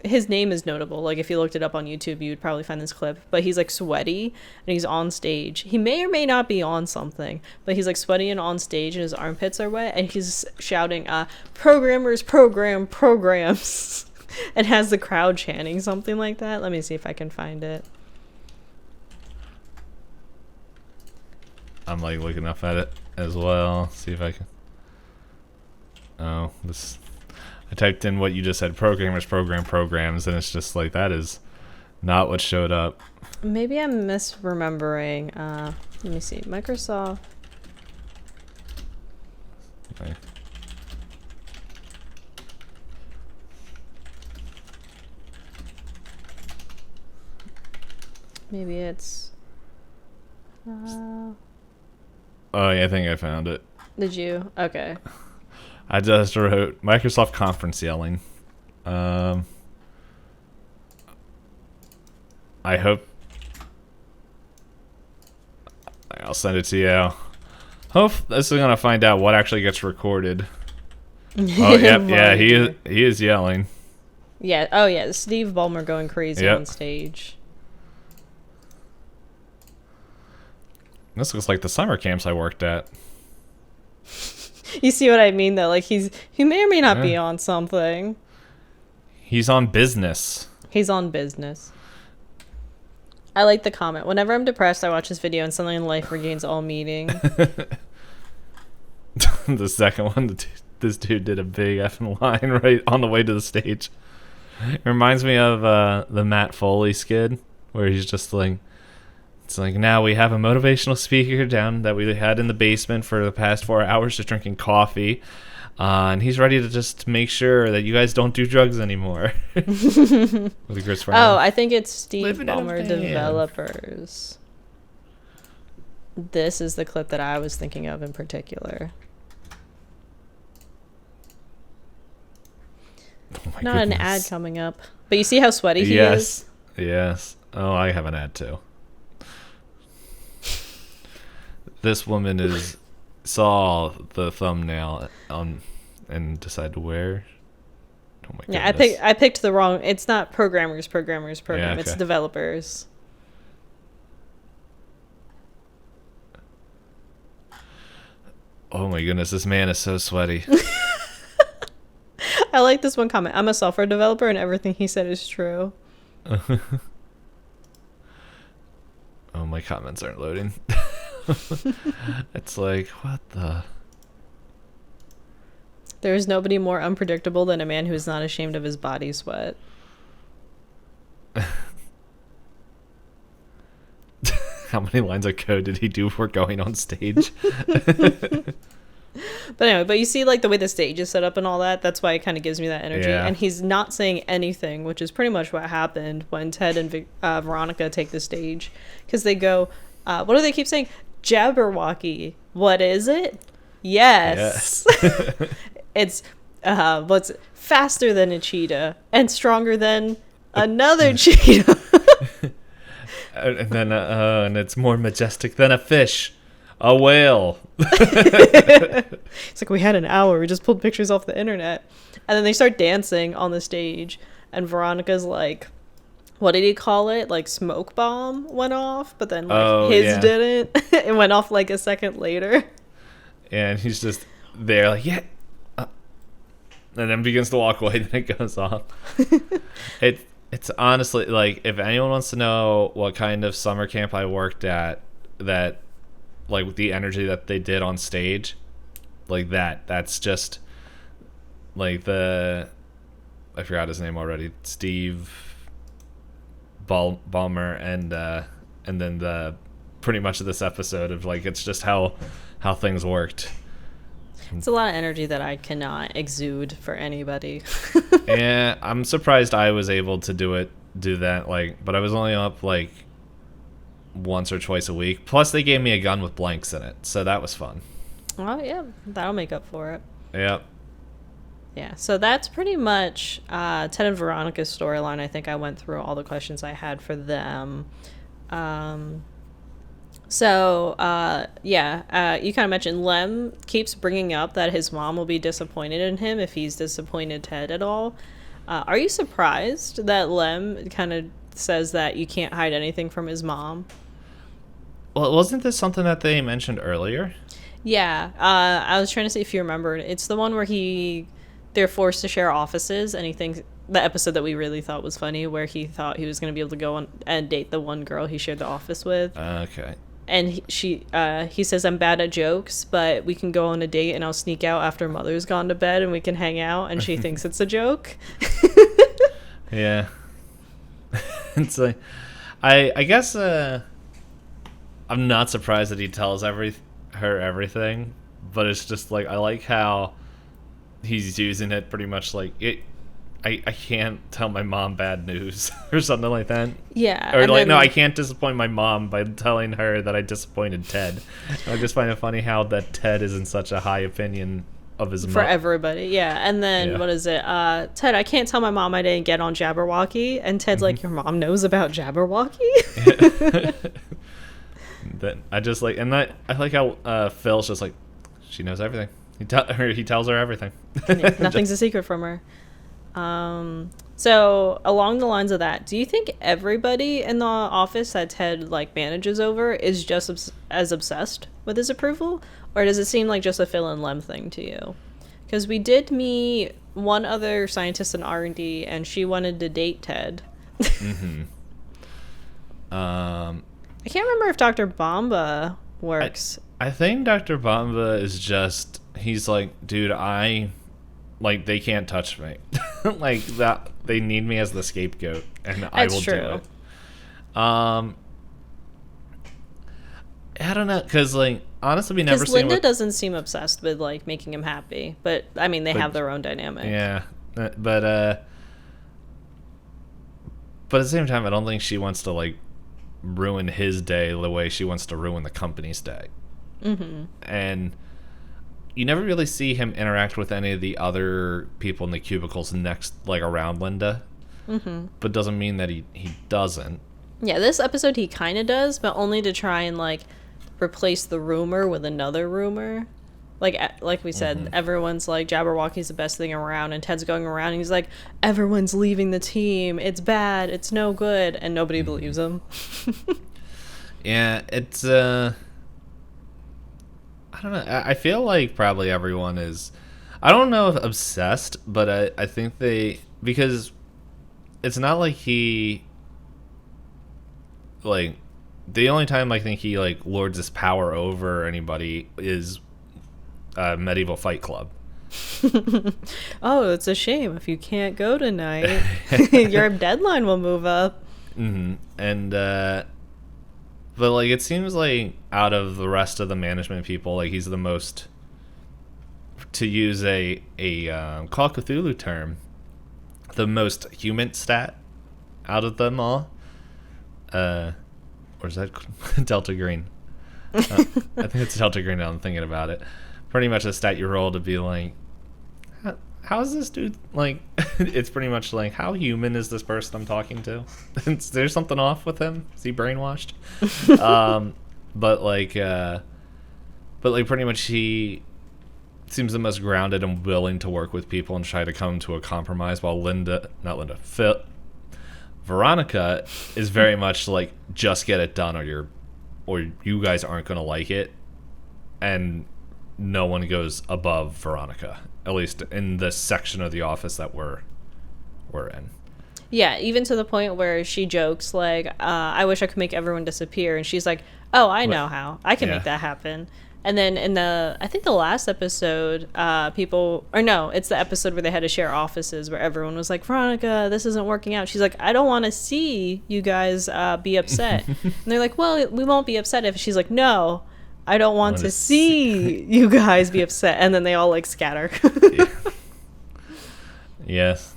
His name is notable. Like, if you looked it up on YouTube, you'd probably find this clip. But he's, like, sweaty, and he's on stage. He may or may not be on something, but he's, like, sweaty and on stage, and his armpits are wet, and he's shouting, programmers program programs, and has the crowd chanting something like that. Let me see if I can find it. I'm like looking up at it as well. See if I can. Oh, this. I typed in what you just said, programmers program programs, and it's just like that is not what showed up. Maybe I'm misremembering. Let me see. Microsoft. Okay. Maybe it's. Oh, yeah, I think I found it. Did you? Okay. I just wrote Microsoft conference yelling. I hope... I'll send it to you. Hope this is going to find out what actually gets recorded. Oh, yep, yeah, he is yelling. Yeah, oh yeah, Steve Ballmer going crazy on stage. This looks like the summer camps I worked at. You see what I mean, though? Like, he may or may not be on something. He's on business. He's on business. I like the comment. Whenever I'm depressed, I watch this video and suddenly life regains all meaning. The second one, this dude did a big effing line right on the way to the stage. It reminds me of the Matt Foley skit, where he's just like, it's like, now we have a motivational speaker down that we had in the basement for the past 4 hours just drinking coffee. And he's ready to just make sure that you guys don't do drugs anymore. With Chris Brown. Oh, I think it's Steve Ballmer Developers. This is the clip that I was thinking of in particular. Oh my Not goodness. an ad coming up. But you see how sweaty he is? Yes. Oh, I have an ad too. This woman saw the thumbnail and decided to wear. Oh my goodness. Yeah, I picked the wrong. It's not programmers. Yeah, okay. It's developers. Oh my goodness, this man is so sweaty. I like this one comment. I'm a software developer and everything he said is true. Oh, my comments aren't loading. It's like, what the? There is nobody more unpredictable than a man who is not ashamed of his body sweat. How many lines of code did he do before going on stage? But anyway, but you see like the way the stage is set up and all that, that's why it kind of gives me that energy. Yeah. And he's not saying anything, which is pretty much what happened when Ted and Veronica take the stage. Because they go, what do they keep saying? Jabberwocky. What is it? Yes. It's what's faster than a cheetah and stronger than another cheetah. And then and it's more majestic than a fish. A whale. It's like, we had an hour. We just pulled pictures off the internet. And then they start dancing on the stage. And Veronica's like, what did he call it? Like, smoke bomb went off. But then like, his didn't. It went off like a second later. And he's just there like, yeah. And then begins to walk away. Then it goes off. It's honestly, like, if anyone wants to know what kind of summer camp I worked at, that, like, the energy that they did on stage, like, that's just, like, I forgot his name already, Steve Ballmer, and then the pretty much of this episode of, like, it's just how things worked. It's a lot of energy that I cannot exude for anybody. Yeah, I'm surprised I was able to do that, like, but I was only up, like, once or twice a week. Plus, they gave me a gun with blanks in it, so that was fun. Oh, yeah, that'll make up for it. Yep. Yeah, so that's pretty much Ted and Veronica's storyline. I think I went through all the questions I had for them. You kind of mentioned Lem keeps bringing up that his mom will be disappointed in him if he's disappointed Ted at all. Are you surprised that Lem kind of says that you can't hide anything from his mom? Well, wasn't this something that they mentioned earlier? Yeah, I was trying to see if you remembered. It's the one where they're forced to share offices, and he thinks the episode that we really thought was funny, where he thought he was going to be able to go on and date the one girl he shared the office with. Okay. And he says, I'm bad at jokes, but we can go on a date and I'll sneak out after Mother's gone to bed and we can hang out. And she thinks it's a joke. Yeah. It's like, I guess I'm not surprised that he tells her everything, but it's just like, I like how he's using it pretty much like it. I can't tell my mom bad news or something like that. Yeah. Or like, no, I can't disappoint my mom by telling her that I disappointed Ted. I just find it funny how that Ted is in such a high opinion of his mom. For everybody, yeah. And then, what is it? Ted, I can't tell my mom I didn't get on Jabberwocky. And Ted's like, your mom knows about Jabberwocky? Then I just like, and I like how Phil's just like, she knows everything. He tells her everything. Nothing's a secret from her. So, along the lines of that, do you think everybody in the office that Ted, like, manages over is just as obsessed with his approval? Or does it seem like just a Phil and Lem thing to you? Because we did meet one other scientist in R&D, and she wanted to date Ted. Mm-hmm. I can't remember if Dr. Bomba works. I think Dr. Bomba is just, he's like, dude, like, they can't touch me. Like, that, they need me as the scapegoat, and I will do it. I don't know, because, like, honestly, we never seen Linda doesn't seem obsessed with, like, making him happy, but, I mean, they have their own dynamic. Yeah, but at the same time, I don't think she wants to, like, ruin his day the way she wants to ruin the company's day. Mm-hmm. And you never really see him interact with any of the other people in the cubicles next, like, around Linda. Mm-hmm. But doesn't mean that he doesn't. Yeah, this episode he kind of does, but only to try and, like, replace the rumor with another rumor. Like we said, everyone's like, Jabberwocky's the best thing around, and Ted's going around, and he's like, everyone's leaving the team. It's bad. It's no good. And nobody believes him. Yeah, it's, I don't know. I feel like probably everyone is, I don't know if obsessed, but I think because it's not like he, like, the only time I think he, like, lords his power over anybody is Medieval Fight Club. Oh, it's a shame if you can't go tonight. Your deadline will move up. Mm-hmm. And, but, like, it seems like out of the rest of the management people, like, he's the most, to use a Call of Cthulhu term, the most human stat out of them all. Or is that Delta Green? I think it's Delta Green now I'm thinking about it. Pretty much a stat you roll to be like, how is this dude, like, it's pretty much like, how human is this person I'm talking to? Is there something off with him? Is he brainwashed? But pretty much he seems the most grounded and willing to work with people and try to come to a compromise, while Veronica is very much like, just get it done or you guys aren't going to like it. And no one goes above Veronica, at least in this section of the office that we're in. Yeah, even to the point where she jokes, like, I wish I could make everyone disappear. And she's like, oh, I know how. I can make that happen. And then in I think the last episode, it's the episode where they had to share offices, where everyone was like, Veronica, this isn't working out. She's like, I don't want to see you guys be upset. And they're like, well, we won't be upset if. She's like, no, I don't want to see you guys be upset. And then they all, like, scatter. Yeah. Yes.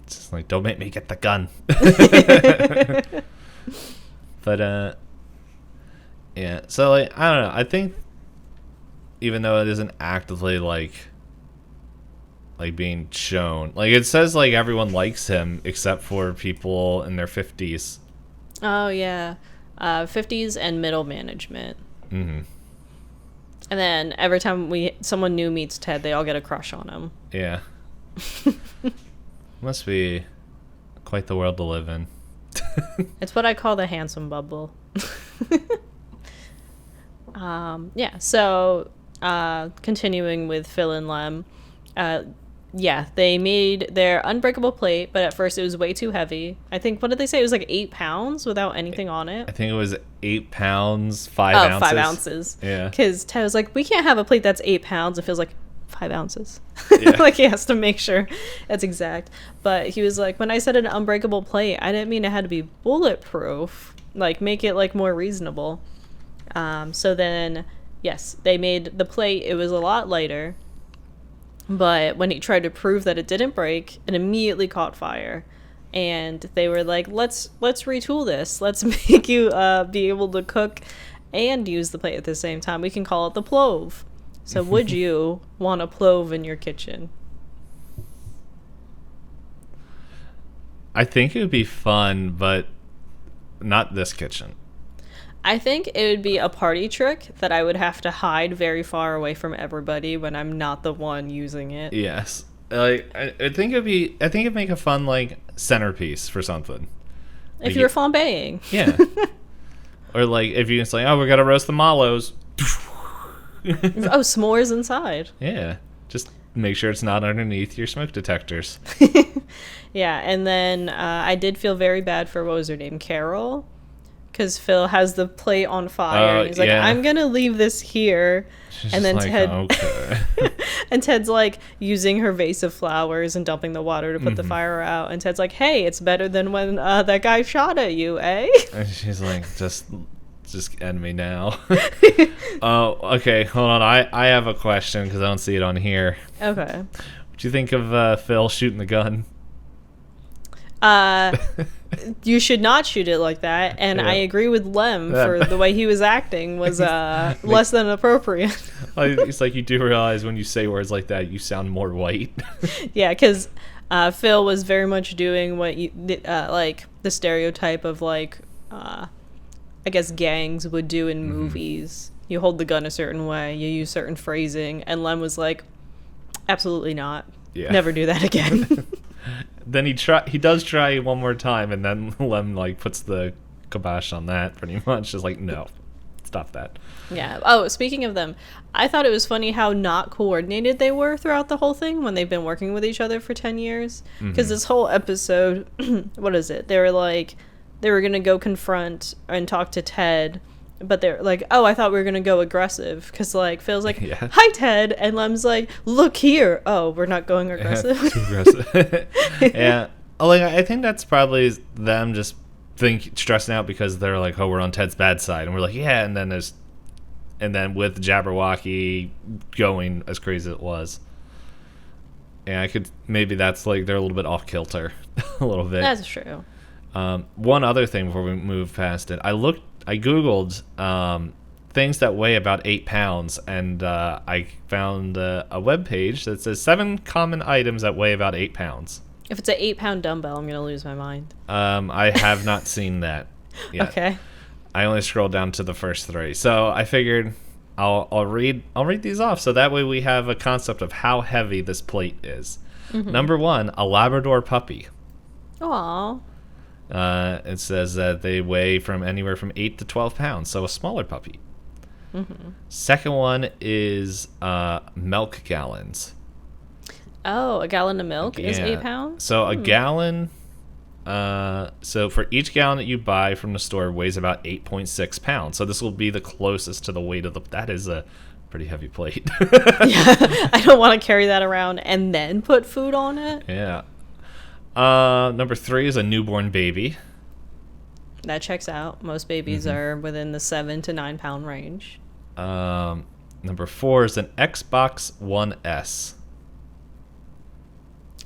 It's just like, don't make me get the gun. But, yeah. So, like, I don't know. I think even though it isn't actively, like being shown, like, it says, like, everyone likes him except for people in their 50s. Oh, yeah. 50s and middle management. Mm-hmm. And then every time someone new meets Ted, they all get a crush on him. Yeah. Must be quite the world to live in. It's what I call the handsome bubble. Yeah, so continuing with Phil and Lem, they made their unbreakable plate, but at first it was way too heavy. I think, what did they say? It was like 8 pounds without anything on it. I think it was 8 pounds, 5 ounces. 5 ounces. Yeah. Because Ted was like, we can't have a plate that's 8 pounds. It feels like 5 ounces. Yeah. Like, he has to make sure that's exact. But he was like, when I said an unbreakable plate, I didn't mean it had to be bulletproof. Like, make it, like, more reasonable. So then, yes, they made the plate. It was a lot lighter. But when he tried to prove that it didn't break, it immediately caught fire. And they were like, let's retool this. Let's make you be able to cook and use the plate at the same time. We can call it the plove. So would you want a plove in your kitchen? I think it would be fun, but not this kitchen. I think it would be a party trick that I would have to hide very far away from everybody when I'm not the one using it. Yes. Like, I think it'd make a fun like centerpiece for something. If Like you were flambeing. Yeah. Or like if you say, oh, we gotta roast the mallows. Oh, s'mores inside. Yeah. Just make sure it's not underneath your smoke detectors. Yeah, and then I did feel very bad for, what was her name, Carol? Because Phil has the plate on fire, and he's like, yeah. I'm gonna leave this here. She's And then like, Ted okay. and Ted's like using her vase of flowers and dumping the water to put the fire out, and Ted's like, hey, it's better than when that guy shot at you, eh? And she's like, just end me now. Oh, okay, hold on. I have a question because I don't see it on here. Okay. What do you think of Phil shooting the gun? You should not shoot it like that, and Yeah. I agree with Lem for the way he was acting was less than appropriate. It's like, you do realize when you say words like that, you sound more white. Yeah, because Phil was very much doing what you like the stereotype of like I guess gangs would do in movies. You hold the gun a certain way, you use certain phrasing, and Lem was like, absolutely not. Yeah. Never do that again. Then he does try one more time, and then Lem like puts the kibosh on that pretty much. Just like, no, stop that. Yeah. Oh, speaking of them, I thought it was funny how not coordinated they were throughout the whole thing when they've been working with each other for 10 years. Because this whole episode, what is it? They were like, they were going to go confront and talk to Ted, but they're like, oh, I thought we were going to go aggressive. Because like, Phil's like, Yeah. hi, Ted. And Lem's like, look here. Oh, we're not going aggressive. Too aggressive. Yeah. Like, I think that's probably them just stressing out because they're like, oh, we're on Ted's bad side. And we're like, yeah. And then with Jabberwocky going as crazy as it was. Yeah, maybe that's like they're a little bit off kilter. A little bit. That's true. One other thing before we move past it, I Googled things that weigh about 8 pounds, and I found a web page that says 7 common items that weigh about 8 pounds. If it's an 8-pound dumbbell, I'm going to lose my mind. I have not seen that yet. Okay. I only scrolled down to the first 3. So I figured I'll read these off so that way we have a concept of how heavy this plate is. Number 1, a Labrador puppy. Aw. It says that they weigh from anywhere from 8 to 12 pounds, so a smaller puppy. Second one is milk gallons. Oh, a gallon of milk is 8 pounds? So a gallon, so for each gallon that you buy from the store weighs about 8.6 pounds. So this will be the closest to the weight of that is a pretty heavy plate. Yeah, I don't want to carry that around and then put food on it. Yeah. Number 3 is a newborn baby. That checks out. Most babies are within the 7 to 9 pound range. Number 4 is an Xbox One S.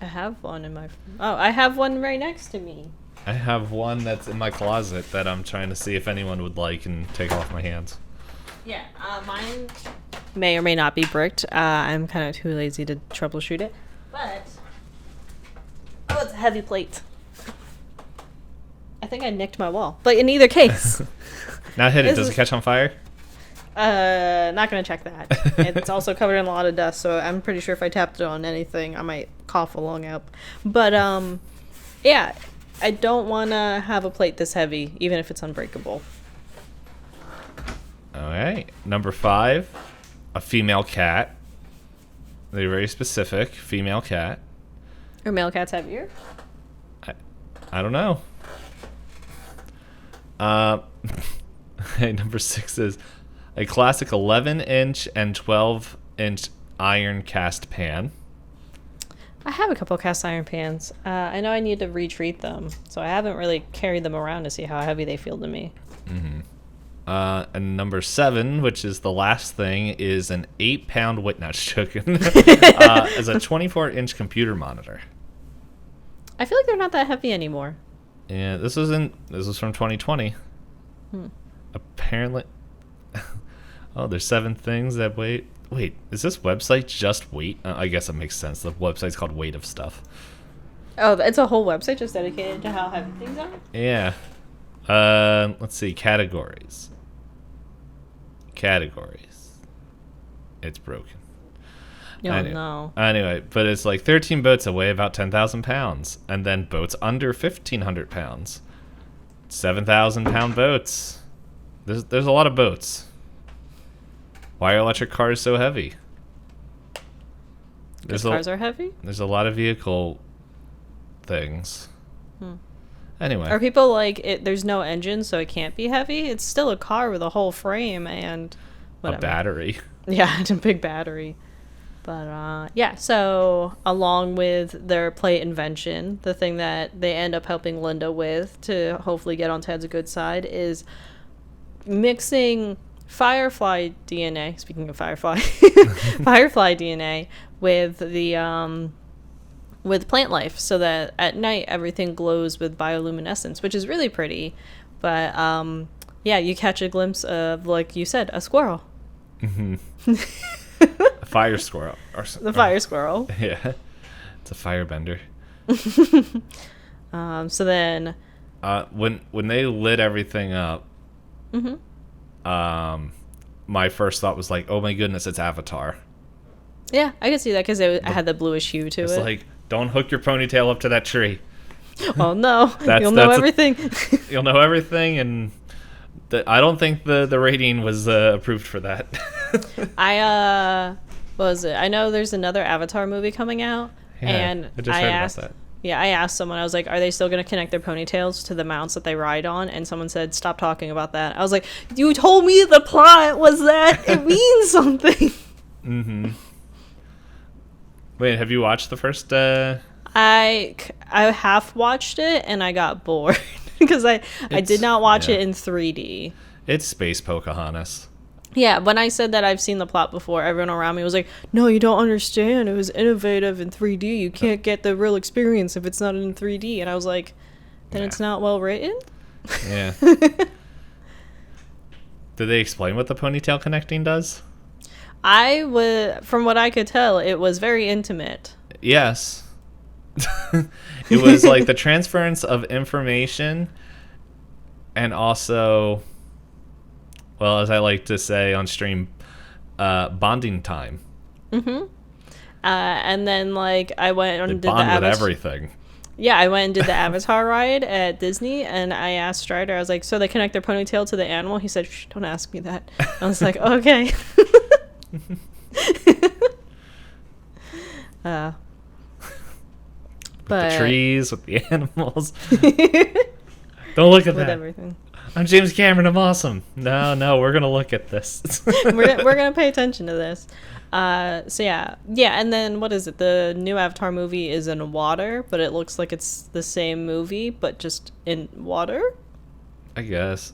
I have one in my... Oh, I have one right next to me. I have one that's in my closet that I'm trying to see if anyone would like and take off my hands. Yeah, mine may or may not be bricked. I'm kind of too lazy to troubleshoot it. But... Oh, it's a heavy plate. I think I nicked my wall. But in either case... Now hit it. Does it catch on fire? Not gonna check that. It's also covered in a lot of dust, so I'm pretty sure if I tapped it on anything, I might cough a lung out. But, yeah, I don't want to have a plate this heavy, even if it's unbreakable. Alright. Number 5, a female cat. They're very specific. Female cat. Are male cats heavier? I don't know. Number 6 is a classic 11-inch and 12-inch iron cast pan. I have a couple cast iron pans. I know I need to retreat them, so I haven't really carried them around to see how heavy they feel to me. And number 7, which is the last thing, is an 8-pound not joking, as a 24-inch computer monitor. I feel like they're not that heavy anymore. Yeah, this was from 2020. Apparently. Oh, there's 7 things that weigh. Wait, is this website just weight? I guess it makes sense. The website's called Weight of Stuff. Oh, it's a whole website just dedicated to how heavy things are? Yeah. Let's see. Categories. It's broken. Oh, no. Anyway, but it's like 13 boats that weigh about 10,000 pounds, and then boats under 1,500 pounds. 7,000-pound boats. There's a lot of boats. Why are electric cars so heavy? Because cars are heavy? There's a lot of vehicle things. Anyway. Are people like, there's no engine, so it can't be heavy? It's still a car with a whole frame and whatever. A battery. Yeah, it's a big battery. But, yeah, so along with their plate invention, the thing that they end up helping Linda with to hopefully get on Ted's good side is mixing Firefly DNA, speaking of Firefly, Firefly DNA with the, with plant life, so that at night everything glows with bioluminescence, which is really pretty. But, yeah, you catch a glimpse of, like you said, a squirrel. Mm-hmm. A fire squirrel. Fire squirrel. Yeah. It's a firebender. So then... when they lit everything up, my first thought was like, oh my goodness, it's Avatar. Yeah, I could see that because it had the bluish hue to it. It's like, don't hook your ponytail up to that tree. Oh no, you'll know everything. You'll know everything, and I don't think the rating was approved for that. What was it? I know there's another Avatar movie coming out, and I just heard about that. Yeah, I asked someone, I was like, are they still going to connect their ponytails to the mounts that they ride on? And someone said, stop talking about that. I was like, you told me the plot was that it means something. Mm-hmm. Wait, have you watched the first? I half watched it and I got bored because I did not watch it in 3D. It's Space Pocahontas. Yeah, when I said that I've seen the plot before, everyone around me was like, no, you don't understand. It was innovative in 3D. You can't get the real experience if it's not in 3D. And I was like, then it's not well written? Yeah. Did they explain what the ponytail connecting does? From what I could tell, it was very intimate. Yes. It was like the transference of information and also... well, as I like to say on stream, bonding time. Mm-hmm. And then, like, I went and did bond with everything. Yeah, I went and did the Avatar ride at Disney, and I asked Strider, I was like, so they connect their ponytail to the animal? He said, shh, don't ask me that. I was like, okay. But the trees, with the animals. Don't look at with that. Everything. I'm James Cameron. I'm awesome. No, we're gonna look at this. we're gonna pay attention to this. So yeah, and then what is it? The new Avatar movie is in water, but it looks like it's the same movie, but just in water. I guess.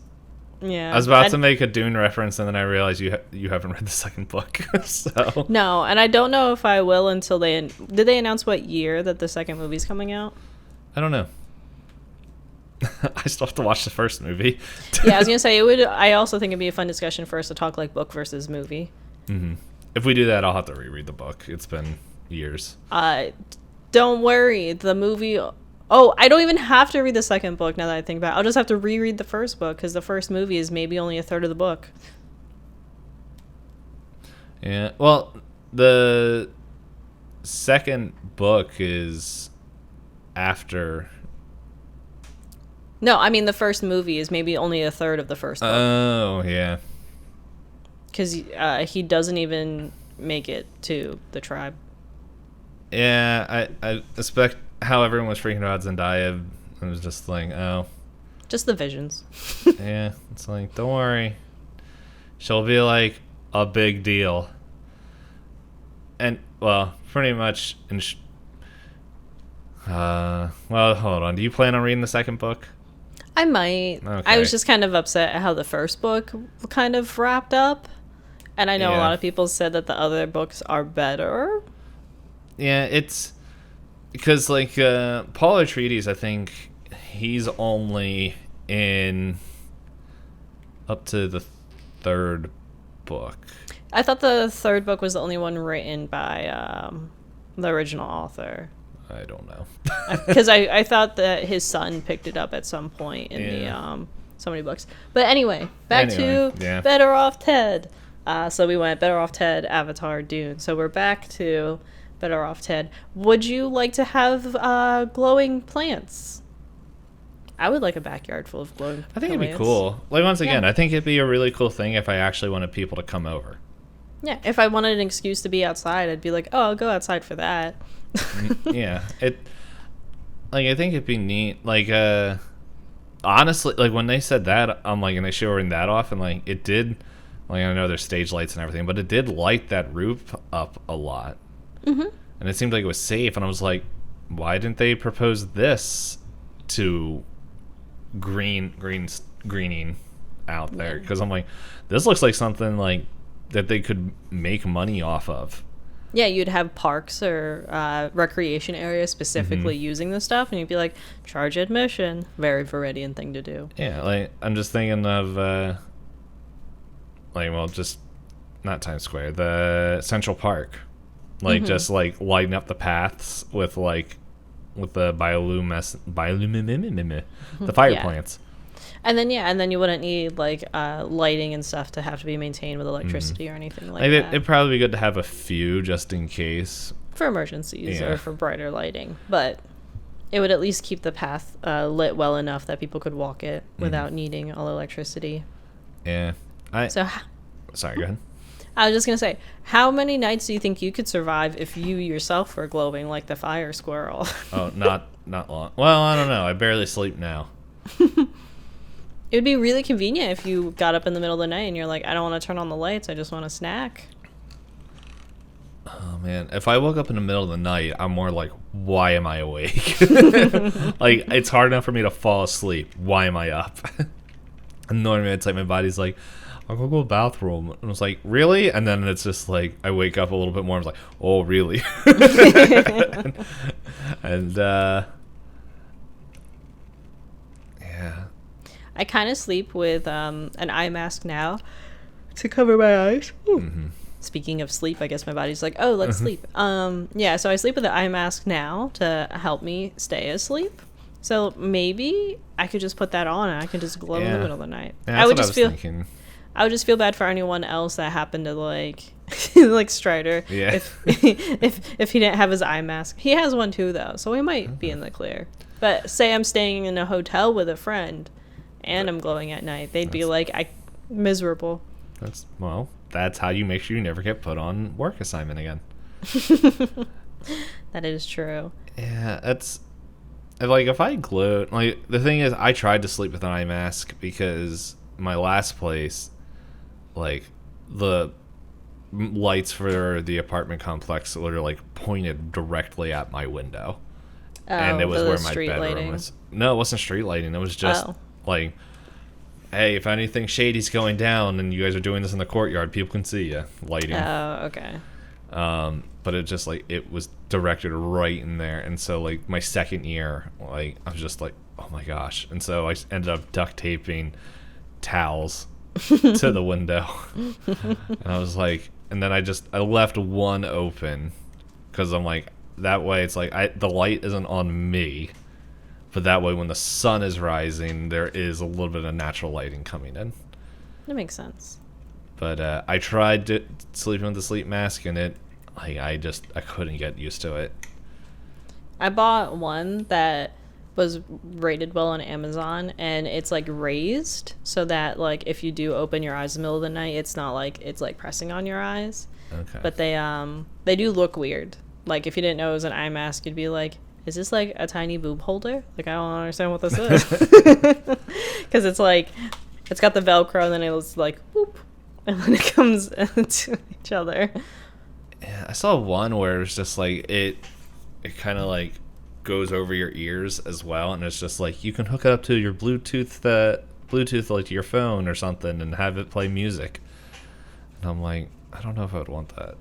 Yeah. I was about to make a Dune reference, and then I realized you haven't read the second book. So no, and I don't know if I will until did they announce what year that the second movie's coming out? I don't know. I still have to watch the first movie. Yeah, I was gonna say it would. I also think it'd be a fun discussion for us to talk like book versus movie. Mm-hmm. If we do that, I'll have to reread the book. It's been years. Don't worry. The movie. Oh, I don't even have to read the second book now that I think about it. I'll just have to reread the first book because the first movie is maybe only a third of the book. Yeah. Well, the second book is after. No, I mean the first movie is maybe only a third of the first book. Oh, yeah. Because he doesn't even make it to the tribe. Yeah, I expect how everyone was freaking out Zendaya. It was just like, oh. Just the visions. Yeah, it's like, don't worry. She'll be like a big deal. And, well, pretty much. Well, hold on. Do you plan on reading the second book? I might. Okay. I was just kind of upset at how the first book kind of wrapped up. And I know a lot of people said that the other books are better. Yeah, it's because like Paul Atreides, I think he's only in up to the third book. I thought the third book was the only one written by the original author. I don't know. Because I thought that his son picked it up at some point in the so many books. But anyway, back to Better Off Ted. So we went Better Off Ted, Avatar, Dune. So we're back to Better Off Ted. Would you like to have glowing plants? I would like a backyard full of glowing plants. I think it'd be cool. Like, once again, Yeah. I think it'd be a really cool thing if I actually wanted people to come over. Yeah, if I wanted an excuse to be outside, I'd be like, oh, I'll go outside for that. Yeah. I think it'd be neat. Like, honestly, like, when they said that, I'm like, and they showing that off, and, like, it did, like, I know there's stage lights and everything, but it did light that roof up a lot. Mm-hmm. And it seemed like it was safe, and I was like, why didn't they propose this to greening out there? Because I'm like, this looks like something, like, that they could make money off of. Yeah, you'd have parks or recreation areas specifically using this stuff, and you'd be like, charge admission. Very Viridian thing to do. Yeah, like, I'm just thinking of, just not Times Square, the Central Park. Like, just, like, lighting up the paths with the the fire plants. And then you wouldn't need, like, lighting and stuff to have to be maintained with electricity or anything like that. It'd probably be good to have a few just in case. For emergencies or for brighter lighting. But it would at least keep the path lit well enough that people could walk it without needing all electricity. Yeah. Sorry, go ahead. I was just going to say, how many nights do you think you could survive if you yourself were glowing like the fire squirrel? Oh, not long. Well, I don't know. I barely sleep now. It would be really convenient if you got up in the middle of the night and you're like, I don't want to turn on the lights, I just want a snack. Oh, man. If I woke up in the middle of the night, I'm more like, why am I awake? Like, it's hard enough for me to fall asleep. Why am I up? And normally it's like my body's like, I'll go to the bathroom. And I was like, really? And then it's just like, I wake up a little bit more. I was like, oh, really? And, yeah. I kind of sleep with an eye mask now to cover my eyes. Speaking of sleep, I guess my body's like, oh, let's sleep. Yeah, so I sleep with an eye mask now to help me stay asleep. So maybe I could just put that on and I can just glow in the middle of the night. Yeah, thinking. I would just feel bad for anyone else that happened to like Strider. Yeah. If he didn't have his eye mask. He has one too though, so we might be in the clear. But say I'm staying in a hotel with a friend and I'm glowing at night, they'd be like, miserable. That's how you make sure you never get put on work assignment again. That is true. Yeah, that's like, if I glowed, like, the thing is, I tried to sleep with an eye mask because my last place, like, the lights for the apartment complex were like pointed directly at my window. And it was where my bedroom lighting was. No, it wasn't street lighting. It was just like, hey, if anything shady's going down and you guys are doing this in the courtyard, people can see you lighting. Oh, okay. But it just, like, it was directed right in there. And so, like, my second year, like, I was just like, oh my gosh. And so I ended up duct taping towels to the window. And I was like, and then I left one open because I'm like, that way it's like, the light isn't on me. But that way when the sun is rising, there is a little bit of natural lighting coming in. That makes sense. But I tried sleeping with the sleep mask, and I couldn't get used to it. I bought one that was rated well on Amazon, and it's like raised so that like if you do open your eyes in the middle of the night, it's not like it's like pressing on your eyes. Okay. But they do look weird. Like if you didn't know it was an eye mask, you'd be like, is this like a tiny boob holder? Like, I don't understand what this is. Because it's like, it's got the Velcro and then it's like, whoop. And then it comes to each other. Yeah, I saw one where it was just like, it kind of like goes over your ears as well. And it's just like, you can hook it up to your Bluetooth like to your phone or something and have it play music. And I'm like, I don't know if I would want that.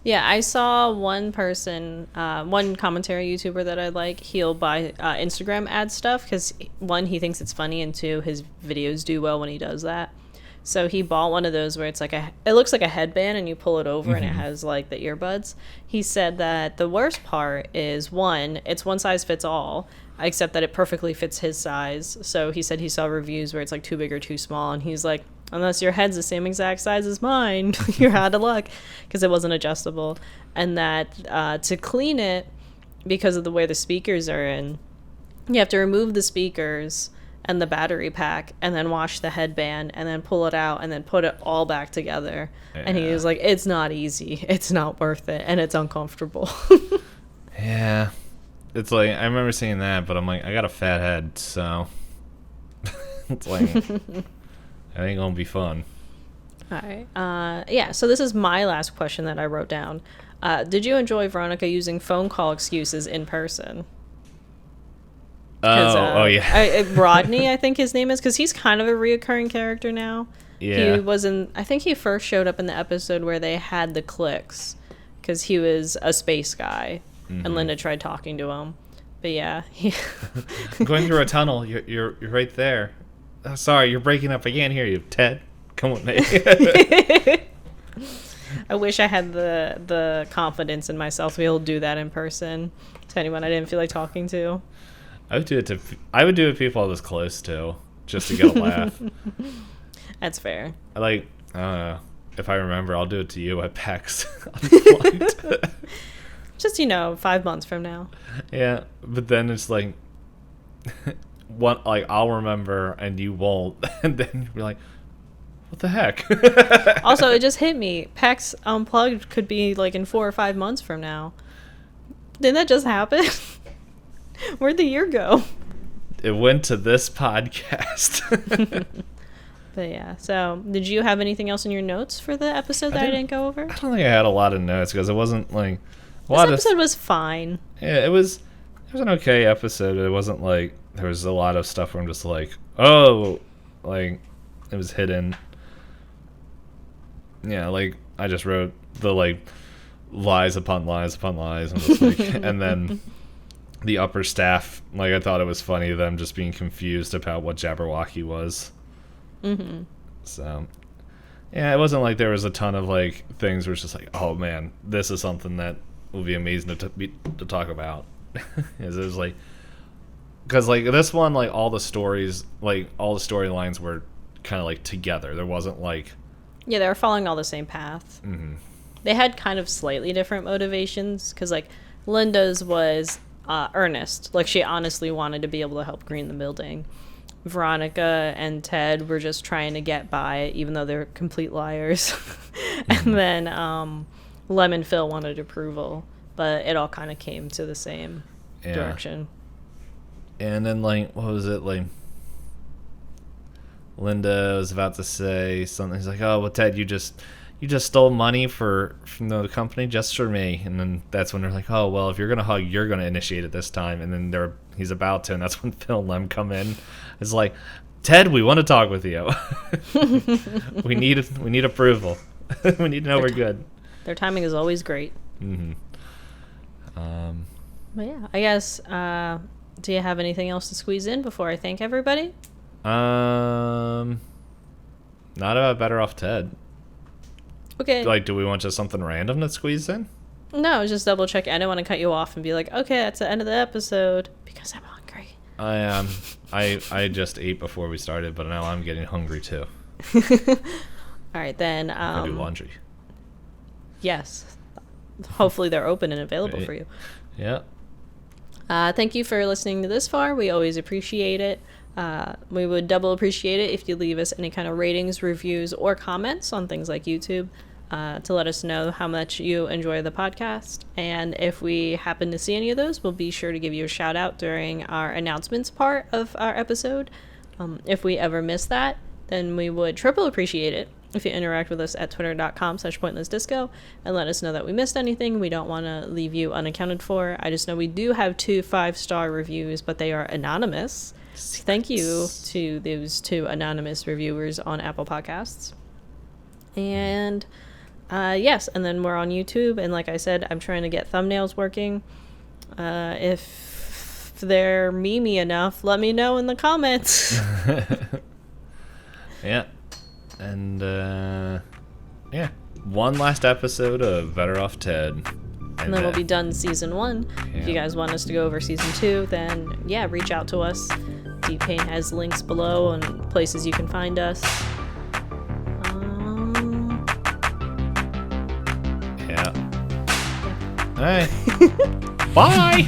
Yeah, I saw one person, one commentary YouTuber that I like, he'll buy Instagram ad stuff because, one, he thinks it's funny, and two, his videos do well when he does that. So he bought one of those where it's like it looks like a headband and you pull it over and it has like the earbuds. He said that the worst part is, one, it's one size fits all, except that it perfectly fits his size. So he said he saw reviews where it's like too big or too small, and he's like, unless your head's the same exact size as mine, you're out of luck, because it wasn't adjustable. And that to clean it, because of the way the speakers are in, you have to remove the speakers and the battery pack and then wash the headband and then pull it out and then put it all back together. Yeah. And he was like, it's not easy, it's not worth it, and it's uncomfortable. Yeah, it's like, I remember seeing that, but I'm like, I got a fat head, so it's like, it ain't gonna be fun. All right. Yeah, so this is my last question that I wrote down. Did you enjoy Veronica using phone call excuses in person? Oh yeah. Rodney, I think his name is, because he's kind of a reoccurring character now. Yeah. He was in, I think he first showed up in the episode where they had the clicks, because he was a space guy, and Linda tried talking to him. But yeah. I'm going through a tunnel. You're right there. Oh, sorry, you're breaking up. I can't hear you. Ted, come on, mate. I wish I had the confidence in myself to be able to do that in person to anyone I didn't feel like talking to. I would do it to people I was close to, just to get a laugh. That's fair. I don't know. If I remember, I'll do it to you at PAX. Just, 5 months from now. Yeah, but then it's like, I'll remember and you won't, and then you'll be like, what the heck? Also, it just hit me. PAX Unplugged could be like in 4 or 5 months from now. Didn't that just happen? Where'd the year go? It went to this podcast. But yeah, so did you have anything else in your notes for the episode that I didn't go over? I don't think I had a lot of notes, because it wasn't like... This episode was fine. Yeah, it was an okay episode. It wasn't like there was a lot of stuff where I'm just like, oh, like it was hidden. Yeah, like I just wrote the like lies upon lies upon lies, and, just, like, and then the upper staff, like I thought it was funny them just being confused about what Jabberwocky was. Mm-hmm. So yeah, it wasn't like there was a ton of like things where it's just like, oh man, this is something that will be amazing to talk about. It was like, because like this one, like all the stories, like all the storylines were kind of like together. There wasn't like, yeah, they were following all the same path. Mm-hmm. They had kind of slightly different motivations, because like Linda's was earnest, like she honestly wanted to be able to help green the building. Veronica and Ted were just trying to get by, even though they're complete liars. Mm-hmm. And then Lemon Phil wanted approval, but it all kind of came to the same direction. And then, like, what was it, like, Linda was about to say something. He's like, oh, well, Ted, you just stole money from the company just for me. And then that's when they're like, oh, well, if you're going to hug, you're going to initiate it this time. And then he's about to, and that's when Phil and Lem come in. It's like, Ted, we want to talk with you. we need approval. We need to know we're good. Their timing is always great. Mm-hmm. But yeah, I guess, do you have anything else to squeeze in before I thank everybody? Not about Better Off Ted. Okay. Like, do we want just something random to squeeze in? No, just double check. I don't want to cut you off and be like, okay, that's the end of the episode, because I'm hungry. I am. I just ate before we started, but now I'm getting hungry too. All right, then. I do laundry. Yes. Hopefully they're open and available for you. Yeah. Thank you for listening to this far. We always appreciate it. We would double appreciate it if you leave us any kind of ratings, reviews, or comments on things like YouTube to let us know how much you enjoy the podcast. And if we happen to see any of those, we'll be sure to give you a shout out during our announcements part of our episode. If we ever miss that, then we would triple appreciate it if you interact with us at twitter.com/pointlessdisco and let us know that we missed anything. We don't want to leave you unaccounted for. I just know we do have 2 5-star reviews, but they are anonymous. Thank you to those 2 anonymous reviewers on Apple Podcasts. And yes, and then we're on YouTube, and like I said, I'm trying to get thumbnails working. If they're memey enough, let me know in the comments. Yeah. And yeah, one last episode of Better Off Ted. And then we'll be done season 1. Yeah. If you guys want us to go over season 2, then yeah, reach out to us. Itisdpayne has links below and places you can find us. Hey. Bye.